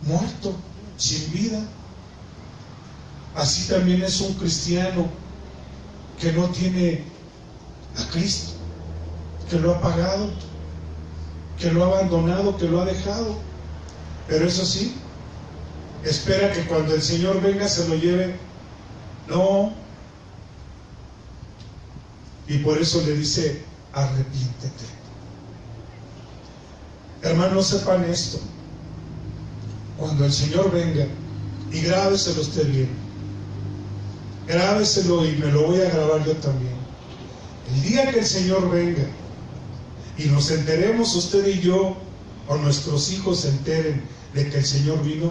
Muerto, sin vida. Así también es un cristiano que no tiene a Cristo, que lo ha pagado, que lo ha abandonado, que lo ha dejado. Pero eso sí, espera que cuando el Señor venga se lo lleve. No. Y por eso le dice, arrepiéntete. Hermanos, sepan esto. Cuando el Señor venga, y grábeselo usted bien, grábeselo y me lo voy a grabar yo también. El día que el Señor venga y nos enteremos usted y yo, o nuestros hijos se enteren de que el Señor vino,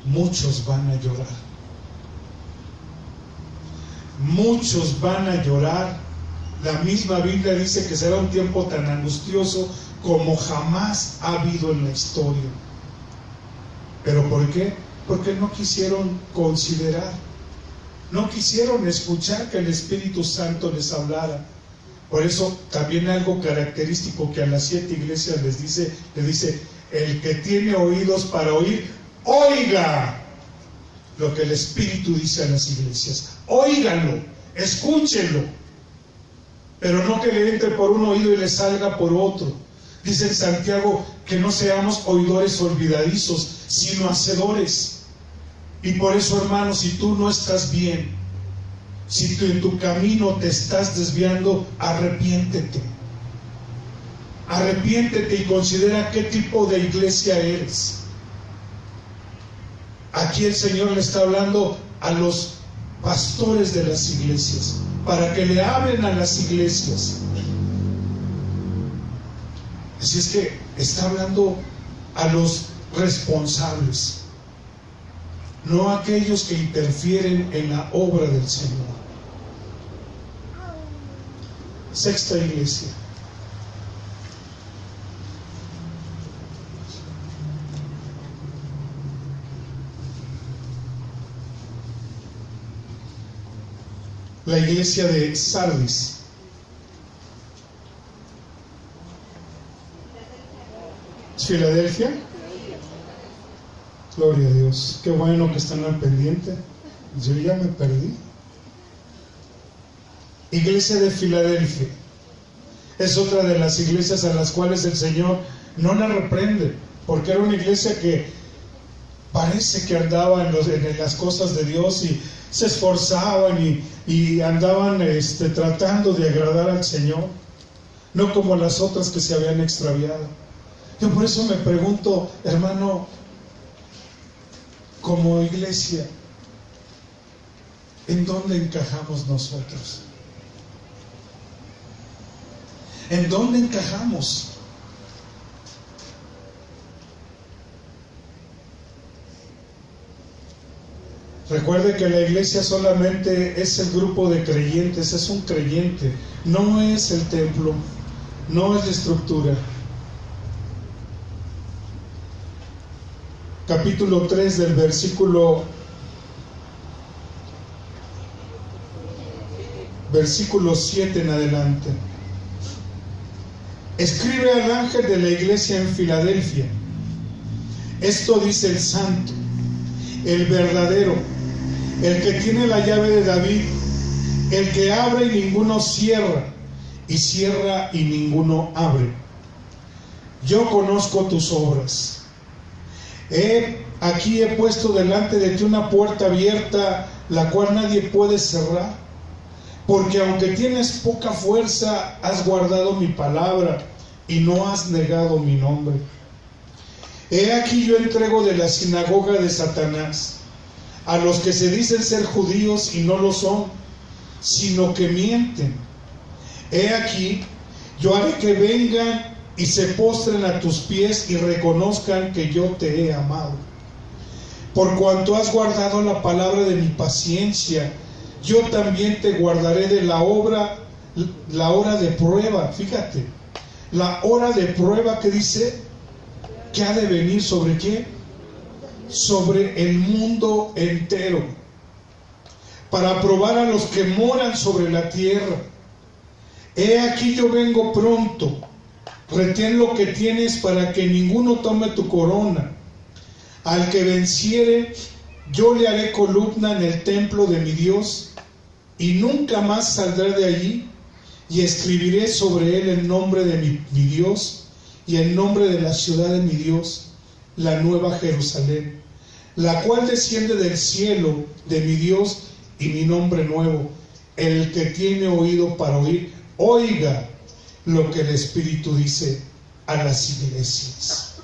muchos van a llorar. Muchos van a llorar. La misma Biblia dice que será un tiempo tan angustioso como jamás ha habido en la historia. ¿Pero por qué? Porque no quisieron considerar, no quisieron escuchar que el Espíritu Santo les hablara. Por eso también algo característico que a las 7 iglesias le dice, el que tiene oídos para oír, oiga lo que el Espíritu dice a las iglesias. Óiganlo, escúchenlo, pero no que le entre por un oído y le salga por otro. Dice en Santiago que no seamos oidores olvidadizos, sino hacedores. Y por eso, hermanos, si tú no estás bien, si tú en tu camino te estás desviando, arrepiéntete. Arrepiéntete y considera qué tipo de iglesia eres. Aquí el Señor le está hablando a los pastores de las iglesias, para que le hablen a las iglesias. Así es que está hablando a los responsables, no a aquellos que interfieren en la obra del Señor. Sexta iglesia. La iglesia de Sardis. ¿Filadelfia? Gloria a Dios. Qué bueno que están al pendiente. Yo ya me perdí. Iglesia de Filadelfia. Es otra de las iglesias a las cuales el Señor no la reprende, porque era una iglesia que parece que andaba en las cosas de Dios y se esforzaban y andaban tratando de agradar al Señor, no como las otras que se habían extraviado. Yo por eso me pregunto, hermano, como iglesia, ¿en dónde encajamos nosotros? ¿En dónde encajamos? Recuerde que la iglesia solamente es el grupo de creyentes, es un creyente, no es el templo, no es la estructura. capítulo 3 del versículo 7 en adelante. Escribe al ángel de la iglesia en Filadelfia: esto dice el santo, el verdadero, el que tiene la llave de David, el que abre y ninguno cierra, y cierra y ninguno abre. Yo conozco tus obras. Aquí he puesto delante de ti una puerta abierta, la cual nadie puede cerrar. Porque aunque tienes poca fuerza, has guardado mi palabra y no has negado mi nombre. He aquí yo entrego de la sinagoga de Satanás a los que se dicen ser judíos y no lo son, sino que mienten. He aquí yo haré que vengan y se postren a tus pies y reconozcan que yo te he amado. Por cuanto has guardado la palabra de mi paciencia, yo también te guardaré de la hora de prueba. Fíjate, la hora de prueba que dice que ha de venir ¿sobre qué? Sobre el mundo entero, para probar a los que moran sobre la tierra. He aquí yo vengo pronto. Retén lo que tienes para que ninguno tome tu corona. Al que venciere, yo le haré columna en el templo de mi Dios, y nunca más saldrá de allí, y escribiré sobre él el nombre de mi Dios y el nombre de la ciudad de mi Dios, la nueva Jerusalén, la cual desciende del cielo de mi Dios, y mi nombre nuevo. El que tiene oído para oír, oiga lo que el Espíritu dice a las iglesias.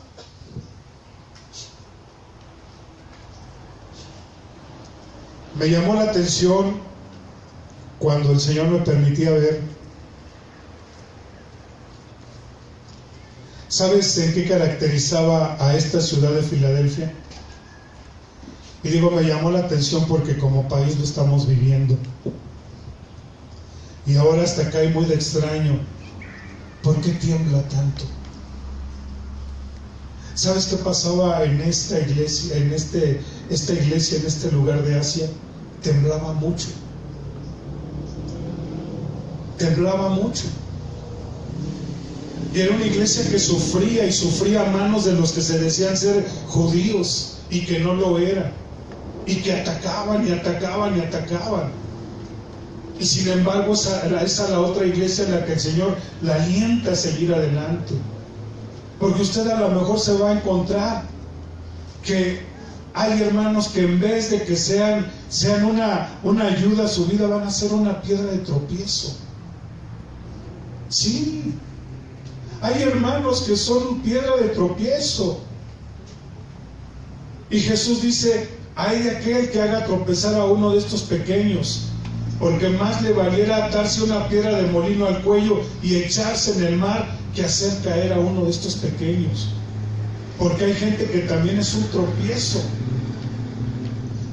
Me llamó la atención cuando el Señor me permitía ver. ¿Sabes en qué caracterizaba a esta ciudad de Filadelfia? Y digo, me llamó la atención porque como país lo estamos viviendo. Y ahora hasta acá hay muy de extraño. ¿Por qué tiembla tanto? ¿Sabes qué pasaba en esta iglesia, en este lugar de Asia? Temblaba mucho. Temblaba mucho. Y era una iglesia que sufría y sufría a manos de los que se decían ser judíos y que no lo eran. Y que atacaban y atacaban y atacaban. Y sin embargo, esa la otra iglesia en la que el Señor la alienta a seguir adelante. Porque usted a lo mejor se va a encontrar que hay hermanos que en vez de que sean una ayuda a su vida, van a ser una piedra de tropiezo. Sí, hay hermanos que son piedra de tropiezo. Y Jesús dice: ay de aquel que haga tropezar a uno de estos pequeños, porque más le valiera atarse una piedra de molino al cuello y echarse en el mar que hacer caer a uno de estos pequeños. Porque hay gente que también es un tropiezo.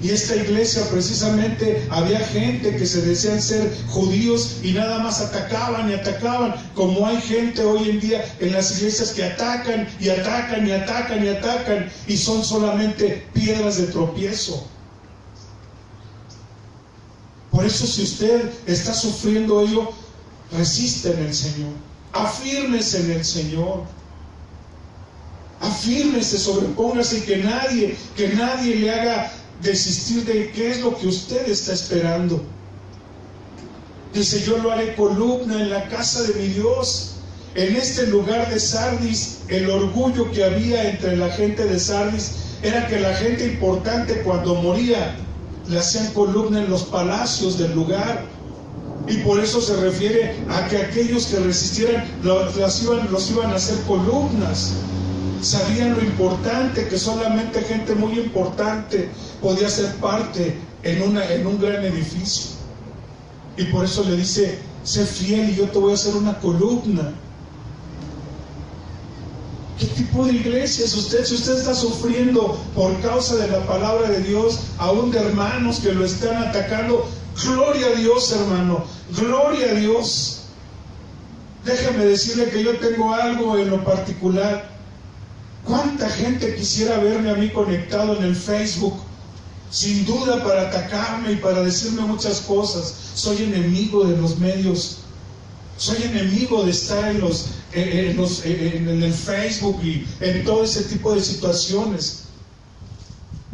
Y esta iglesia precisamente había gente que se decían ser judíos y nada más atacaban y atacaban, como hay gente hoy en día en las iglesias que atacan y atacan y atacan y atacan y son solamente piedras de tropiezo. Por eso, si usted está sufriendo ello, resista en el Señor, afírmese en el Señor, afírmese, sobrepóngase y que nadie le haga desistir de qué es lo que usted está esperando. Dice: yo lo haré columna en la casa de mi Dios. En este lugar de Sardis, el orgullo que había entre la gente de Sardis era que la gente importante, cuando moría, le hacían columna en los palacios del lugar. Y por eso se refiere a que aquellos que resistieran los iban a hacer columnas. Sabían lo importante, que solamente gente muy importante podía ser parte en un gran edificio. Y por eso le dice: sé fiel y yo te voy a hacer una columna. ¿Qué tipo de iglesia es usted? Si usted está sufriendo por causa de la palabra de Dios, aún de hermanos que lo están atacando, gloria a Dios, hermano, gloria a Dios. Déjeme decirle que yo tengo algo en lo particular. ¿Cuánta gente quisiera verme a mí conectado en el Facebook? Sin duda para atacarme y para decirme muchas cosas. Soy enemigo de los medios. Soy enemigo de estar en el Facebook y en todo ese tipo de situaciones.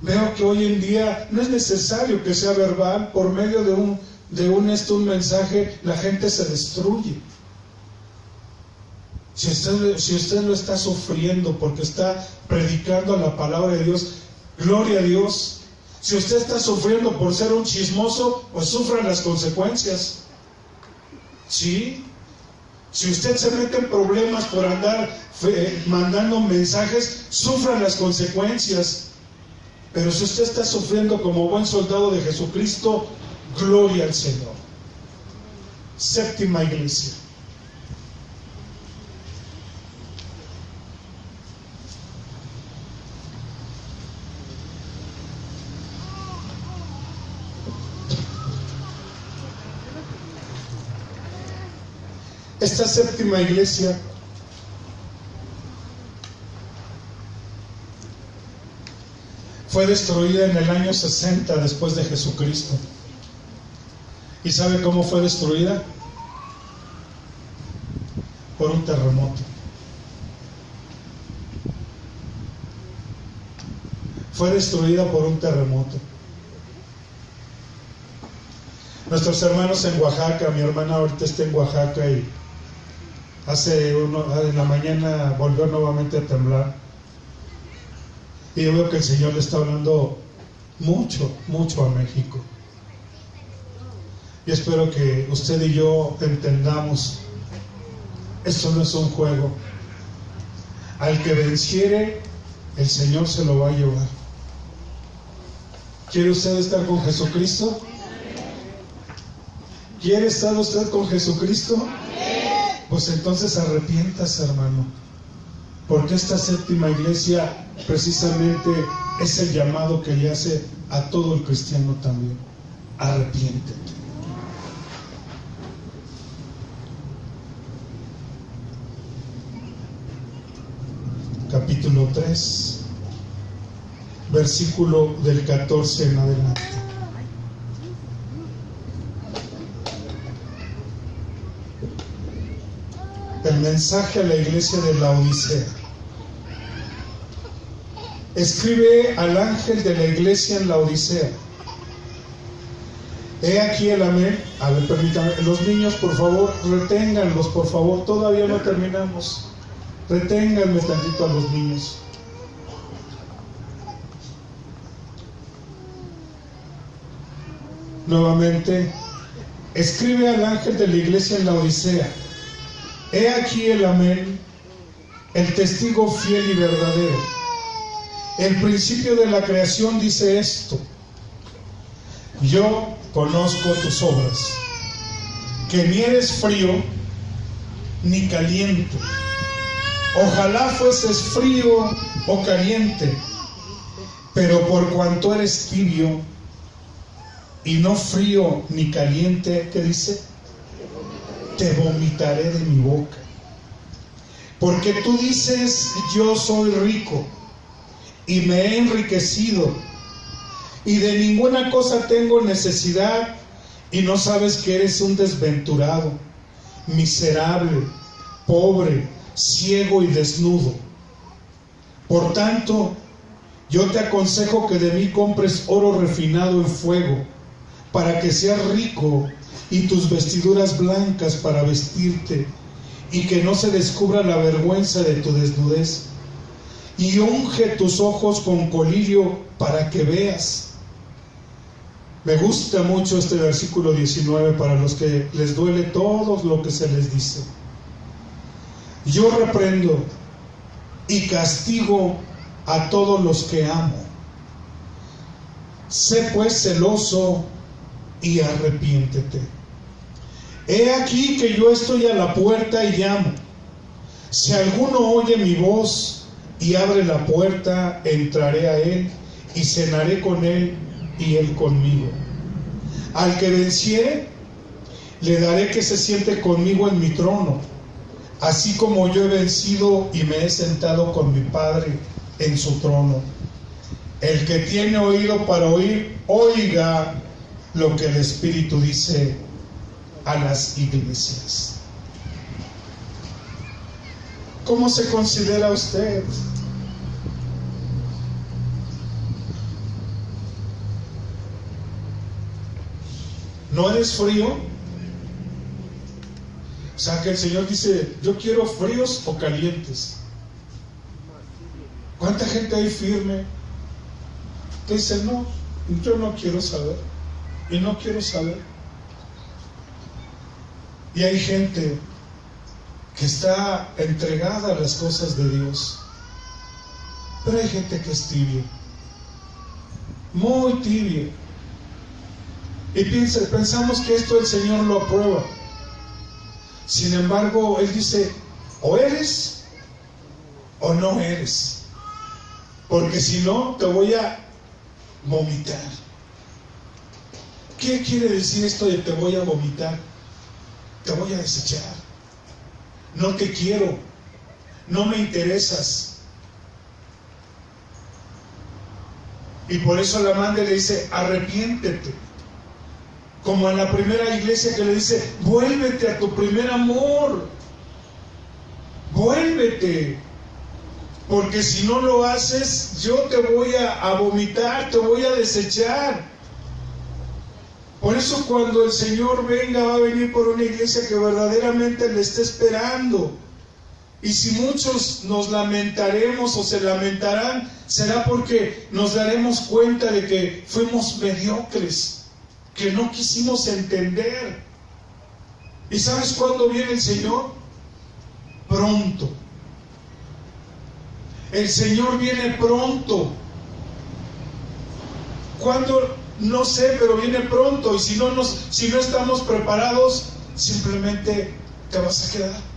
Veo que hoy en día no es necesario que sea verbal. Por medio de un mensaje, la gente se destruye. Si usted lo está sufriendo porque está predicando la palabra de Dios, gloria a Dios. Si usted está sufriendo por ser un chismoso, pues sufra las consecuencias. ¿Sí? Si usted se mete en problemas por andar mandando mensajes, sufra las consecuencias. Pero si usted está sufriendo como buen soldado de Jesucristo, gloria al Señor. Séptima iglesia. Esta séptima iglesia fue destruida en el año 60 después de Jesucristo. ¿Y sabe cómo fue destruida? Por un terremoto. Fue destruida por un terremoto. Nuestros hermanos en Oaxaca, mi hermana ahorita está en Oaxaca y en la mañana volvió nuevamente a temblar. Y yo veo que el Señor le está hablando mucho, mucho a México. Y espero que usted y yo entendamos, esto no es un juego. Al que venciere, el Señor se lo va a llevar. ¿Quiere usted estar con Jesucristo? ¿Quiere estar usted con Jesucristo? Pues entonces arrepiéntase, hermano, porque esta séptima iglesia precisamente es el llamado que le hace a todo el cristiano también. Arrepiéntete. Capítulo 3, versículo del 14 en adelante. El mensaje a la iglesia de Laodicea. Escribe al ángel de la iglesia en Laodicea: he aquí el amén. A ver, permítanme, los niños, por favor, reténganlos, por favor, todavía no terminamos. Reténganme tantito a los niños. Nuevamente, escribe al ángel de la iglesia en Laodicea: he aquí el amén, el testigo fiel y verdadero. El principio de la creación dice esto: yo conozco tus obras, que ni eres frío ni caliente. Ojalá fueses frío o caliente, pero por cuanto eres tibio y no frío ni caliente, ¿qué dice? Te vomitaré de mi boca. Porque tú dices: yo soy rico y me he enriquecido y de ninguna cosa tengo necesidad, y no sabes que eres un desventurado, miserable, pobre, ciego y desnudo. Por tanto, yo te aconsejo que de mí compres oro refinado en fuego, para que seas rico, y tus vestiduras blancas para vestirte, y que no se descubra la vergüenza de tu desnudez. Y unge tus ojos con colirio para que veas. Me gusta mucho este versículo 19 para los que les duele todo lo que se les dice. Yo reprendo y castigo a todos los que amo. Sé pues celoso y arrepiéntete. He aquí que yo estoy a la puerta y llamo. Si alguno oye mi voz y abre la puerta, entraré a él y cenaré con él y él conmigo. Al que venciere, le daré que se siente conmigo en mi trono, así como yo he vencido y me he sentado con mi Padre en su trono. El que tiene oído para oír, oiga lo que el Espíritu dice a las iglesias. ¿Cómo se considera usted? ¿No eres frío? O sea, que el Señor dice, yo quiero fríos o calientes. ¿Cuánta gente hay firme que dice, no, yo no quiero saber, y no quiero saber? Y hay gente que está entregada a las cosas de Dios, pero hay gente que es tibia, muy tibia, y pensamos que esto el Señor lo aprueba. Sin embargo, Él dice, o eres o no eres, porque si no te voy a vomitar. ¿Qué quiere decir esto de te voy a vomitar? Te voy a desechar, no te quiero, no me interesas. Y por eso la madre le dice, arrepiéntete. Como en la primera iglesia que le dice, vuélvete a tu primer amor, vuélvete, porque si no lo haces, yo te voy a vomitar, te voy a desechar. Por eso cuando el Señor venga, va a venir por una iglesia que verdaderamente le está esperando. Y si muchos nos lamentaremos o se lamentarán, será porque nos daremos cuenta de que fuimos mediocres, que no quisimos entender. ¿Y sabes cuándo viene el Señor? Pronto. El Señor viene pronto. ¿Cuándo? No sé, pero viene pronto. Y si no estamos preparados, simplemente te vas a quedar.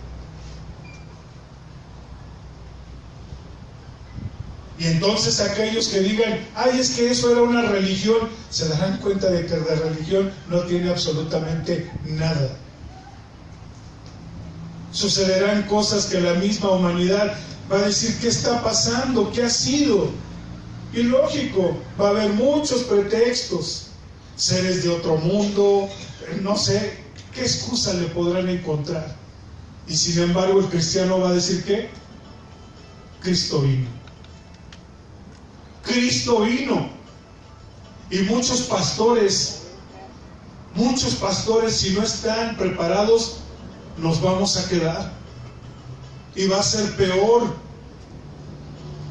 Y entonces aquellos que digan, ay, es que eso era una religión, se darán cuenta de que la religión no tiene absolutamente nada. Sucederán cosas que la misma humanidad va a decir, ¿qué está pasando? ¿Qué ha sido? Y lógico, va a haber muchos pretextos, seres de otro mundo, no sé, ¿qué excusa le podrán encontrar? Y sin embargo el cristiano va a decir, ¿qué? Cristo vino. Cristo vino. Y muchos pastores, si no están preparados, nos vamos a quedar. Y va a ser peor.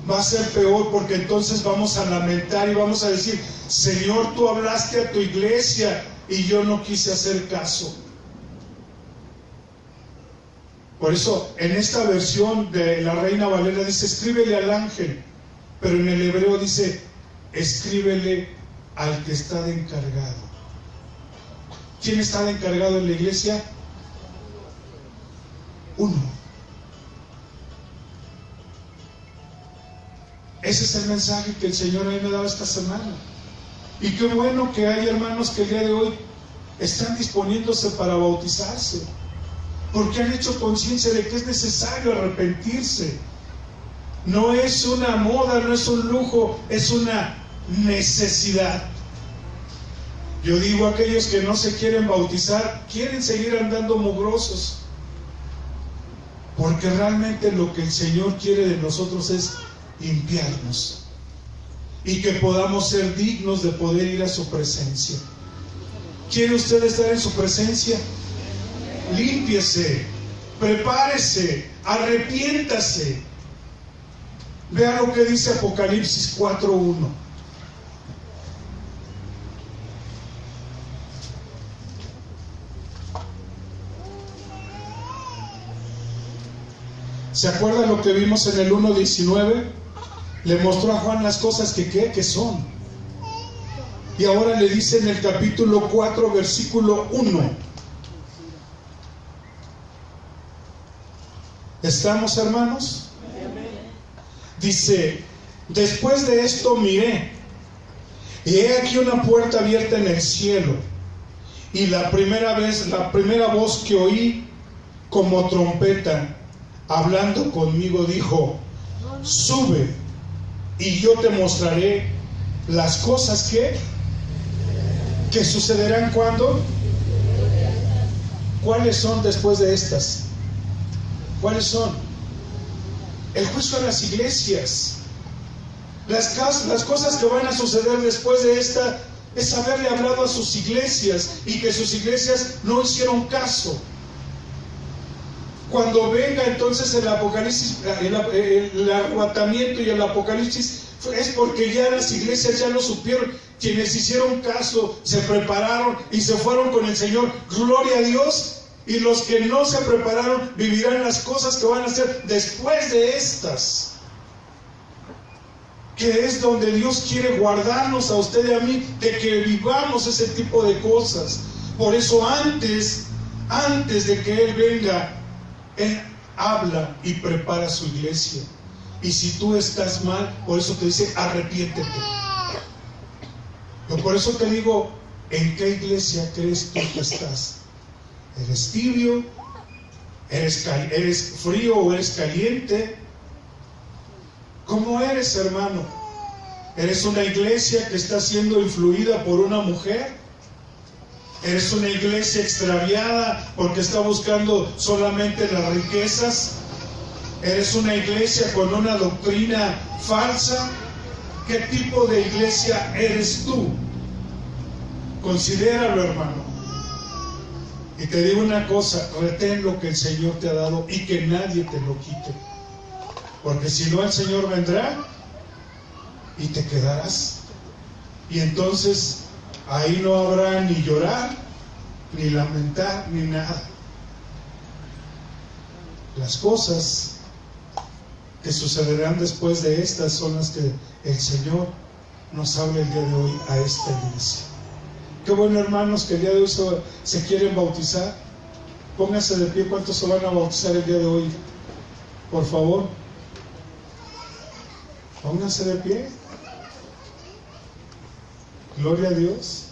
Va a ser peor, porque entonces vamos a lamentar y vamos a decir, Señor, tú hablaste a tu iglesia y yo no quise hacer caso. Por eso, en esta versión de la Reina Valera dice, escríbele al ángel. Pero en el hebreo dice, escríbele al que está de encargado. ¿Quién está de encargado en la iglesia? Uno. Ese es el mensaje que el Señor a mí me daba esta semana. Y qué bueno que hay hermanos que el día de hoy están disponiéndose para bautizarse, porque han hecho conciencia de que es necesario arrepentirse. No es una moda, no es un lujo, es una necesidad. Yo digo, aquellos que no se quieren bautizar, quieren seguir andando mugrosos, porque realmente lo que el Señor quiere de nosotros es limpiarnos y que podamos ser dignos de poder ir a su presencia. ¿Quiere usted estar en su presencia? Límpiese, prepárese, arrepiéntase. Vea lo que dice Apocalipsis 4:1. ¿Se acuerda lo que vimos en el 1:19? Le mostró a Juan las cosas que son. Y ahora le dice en el capítulo 4, versículo 1. ¿Estamos, hermanos? Dice, después de esto miré, y he aquí una puerta abierta en el cielo, y la primera voz que oí como trompeta hablando conmigo, dijo: sube y yo te mostraré las cosas que sucederán cuando. ¿Cuáles son después de estas? ¿Cuáles son? El juicio a las iglesias. Las cosas que van a suceder después de esta es haberle hablado a sus iglesias y que sus iglesias no hicieron caso. Cuando venga entonces el Apocalipsis, el arrebatamiento y el Apocalipsis, es porque ya las iglesias ya lo supieron. Quienes hicieron caso, se prepararon y se fueron con el Señor. Gloria a Dios. Y los que no se prepararon vivirán las cosas que van a hacer después de estas, que es donde Dios quiere guardarnos a usted y a mí, de que vivamos ese tipo de cosas. Por eso antes de que Él venga, Él habla y prepara su iglesia. Y si tú estás mal, por eso te dice: arrepiéntete. Yo por eso te digo: ¿en qué iglesia crees tú que estás? ¿Eres tibio? ¿Eres frío o eres caliente? ¿Cómo eres, hermano? ¿Eres una iglesia que está siendo influida por una mujer? ¿Eres una iglesia extraviada porque está buscando solamente las riquezas? ¿Eres una iglesia con una doctrina falsa? ¿Qué tipo de iglesia eres tú? Considéralo, hermano. Y te digo una cosa: retén lo que el Señor te ha dado y que nadie te lo quite. Porque si no, el Señor vendrá y te quedarás. Y entonces ahí no habrá ni llorar, ni lamentar, ni nada. Las cosas que sucederán después de estas son las que el Señor nos habla el día de hoy a esta iglesia. Qué bueno, hermanos, que el día de hoy se quieren bautizar. Pónganse de pie. ¿Cuántos se van a bautizar el día de hoy? Por favor, pónganse de pie. Gloria a Dios.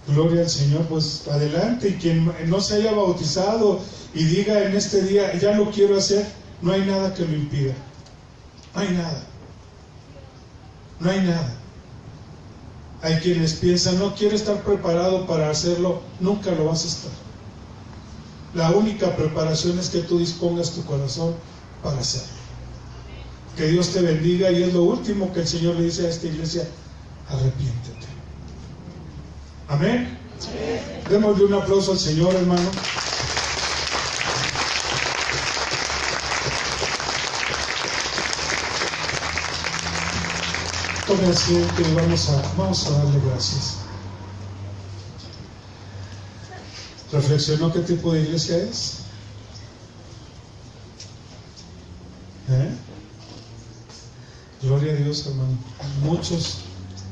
Gloria al Señor. Pues adelante. Y quien no se haya bautizado y diga en este día: ya lo quiero hacer, no hay nada que lo impida. No hay nada. No hay nada. Hay quienes piensan: no quiero estar preparado para hacerlo. Nunca lo vas a estar. La única preparación es que tú dispongas tu corazón para hacerlo. Que Dios te bendiga. Y es lo último que el Señor le dice a esta iglesia: arrepiéntete. Amén. Démosle un aplauso al Señor, hermano. Tome asiento y vamos a darle gracias. ¿Reflexionó qué tipo de iglesia es? Gloria a Dios, hermano.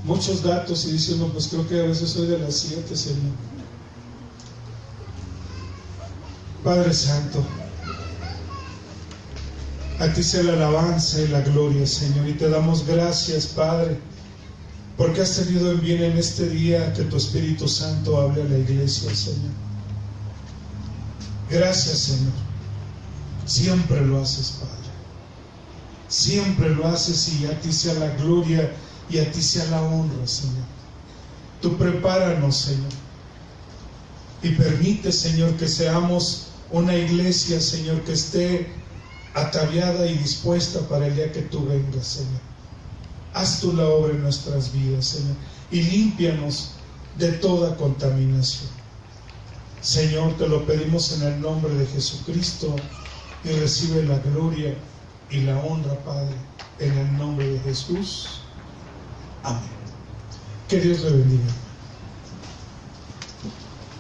Muchos datos, y dice uno: pues creo que a veces soy de las 7, Señor. Padre Santo, a ti sea la alabanza y la gloria, Señor, y te damos gracias, Padre, porque has tenido en bien en este día que tu Espíritu Santo hable a la iglesia, Señor. Gracias, Señor. Siempre lo haces, Padre. Siempre lo haces, y a ti sea la gloria y a ti sea la honra, Señor. Tú prepáranos, Señor, y permite, Señor, que seamos una iglesia, Señor, que esté ataviada y dispuesta para el día que tú vengas, Señor. Haz tú la obra en nuestras vidas, Señor, y límpianos de toda contaminación. Señor, te lo pedimos en el nombre de Jesucristo, y recibe la gloria y la honra, Padre, en el nombre de Jesús. Amén. Que Dios le bendiga.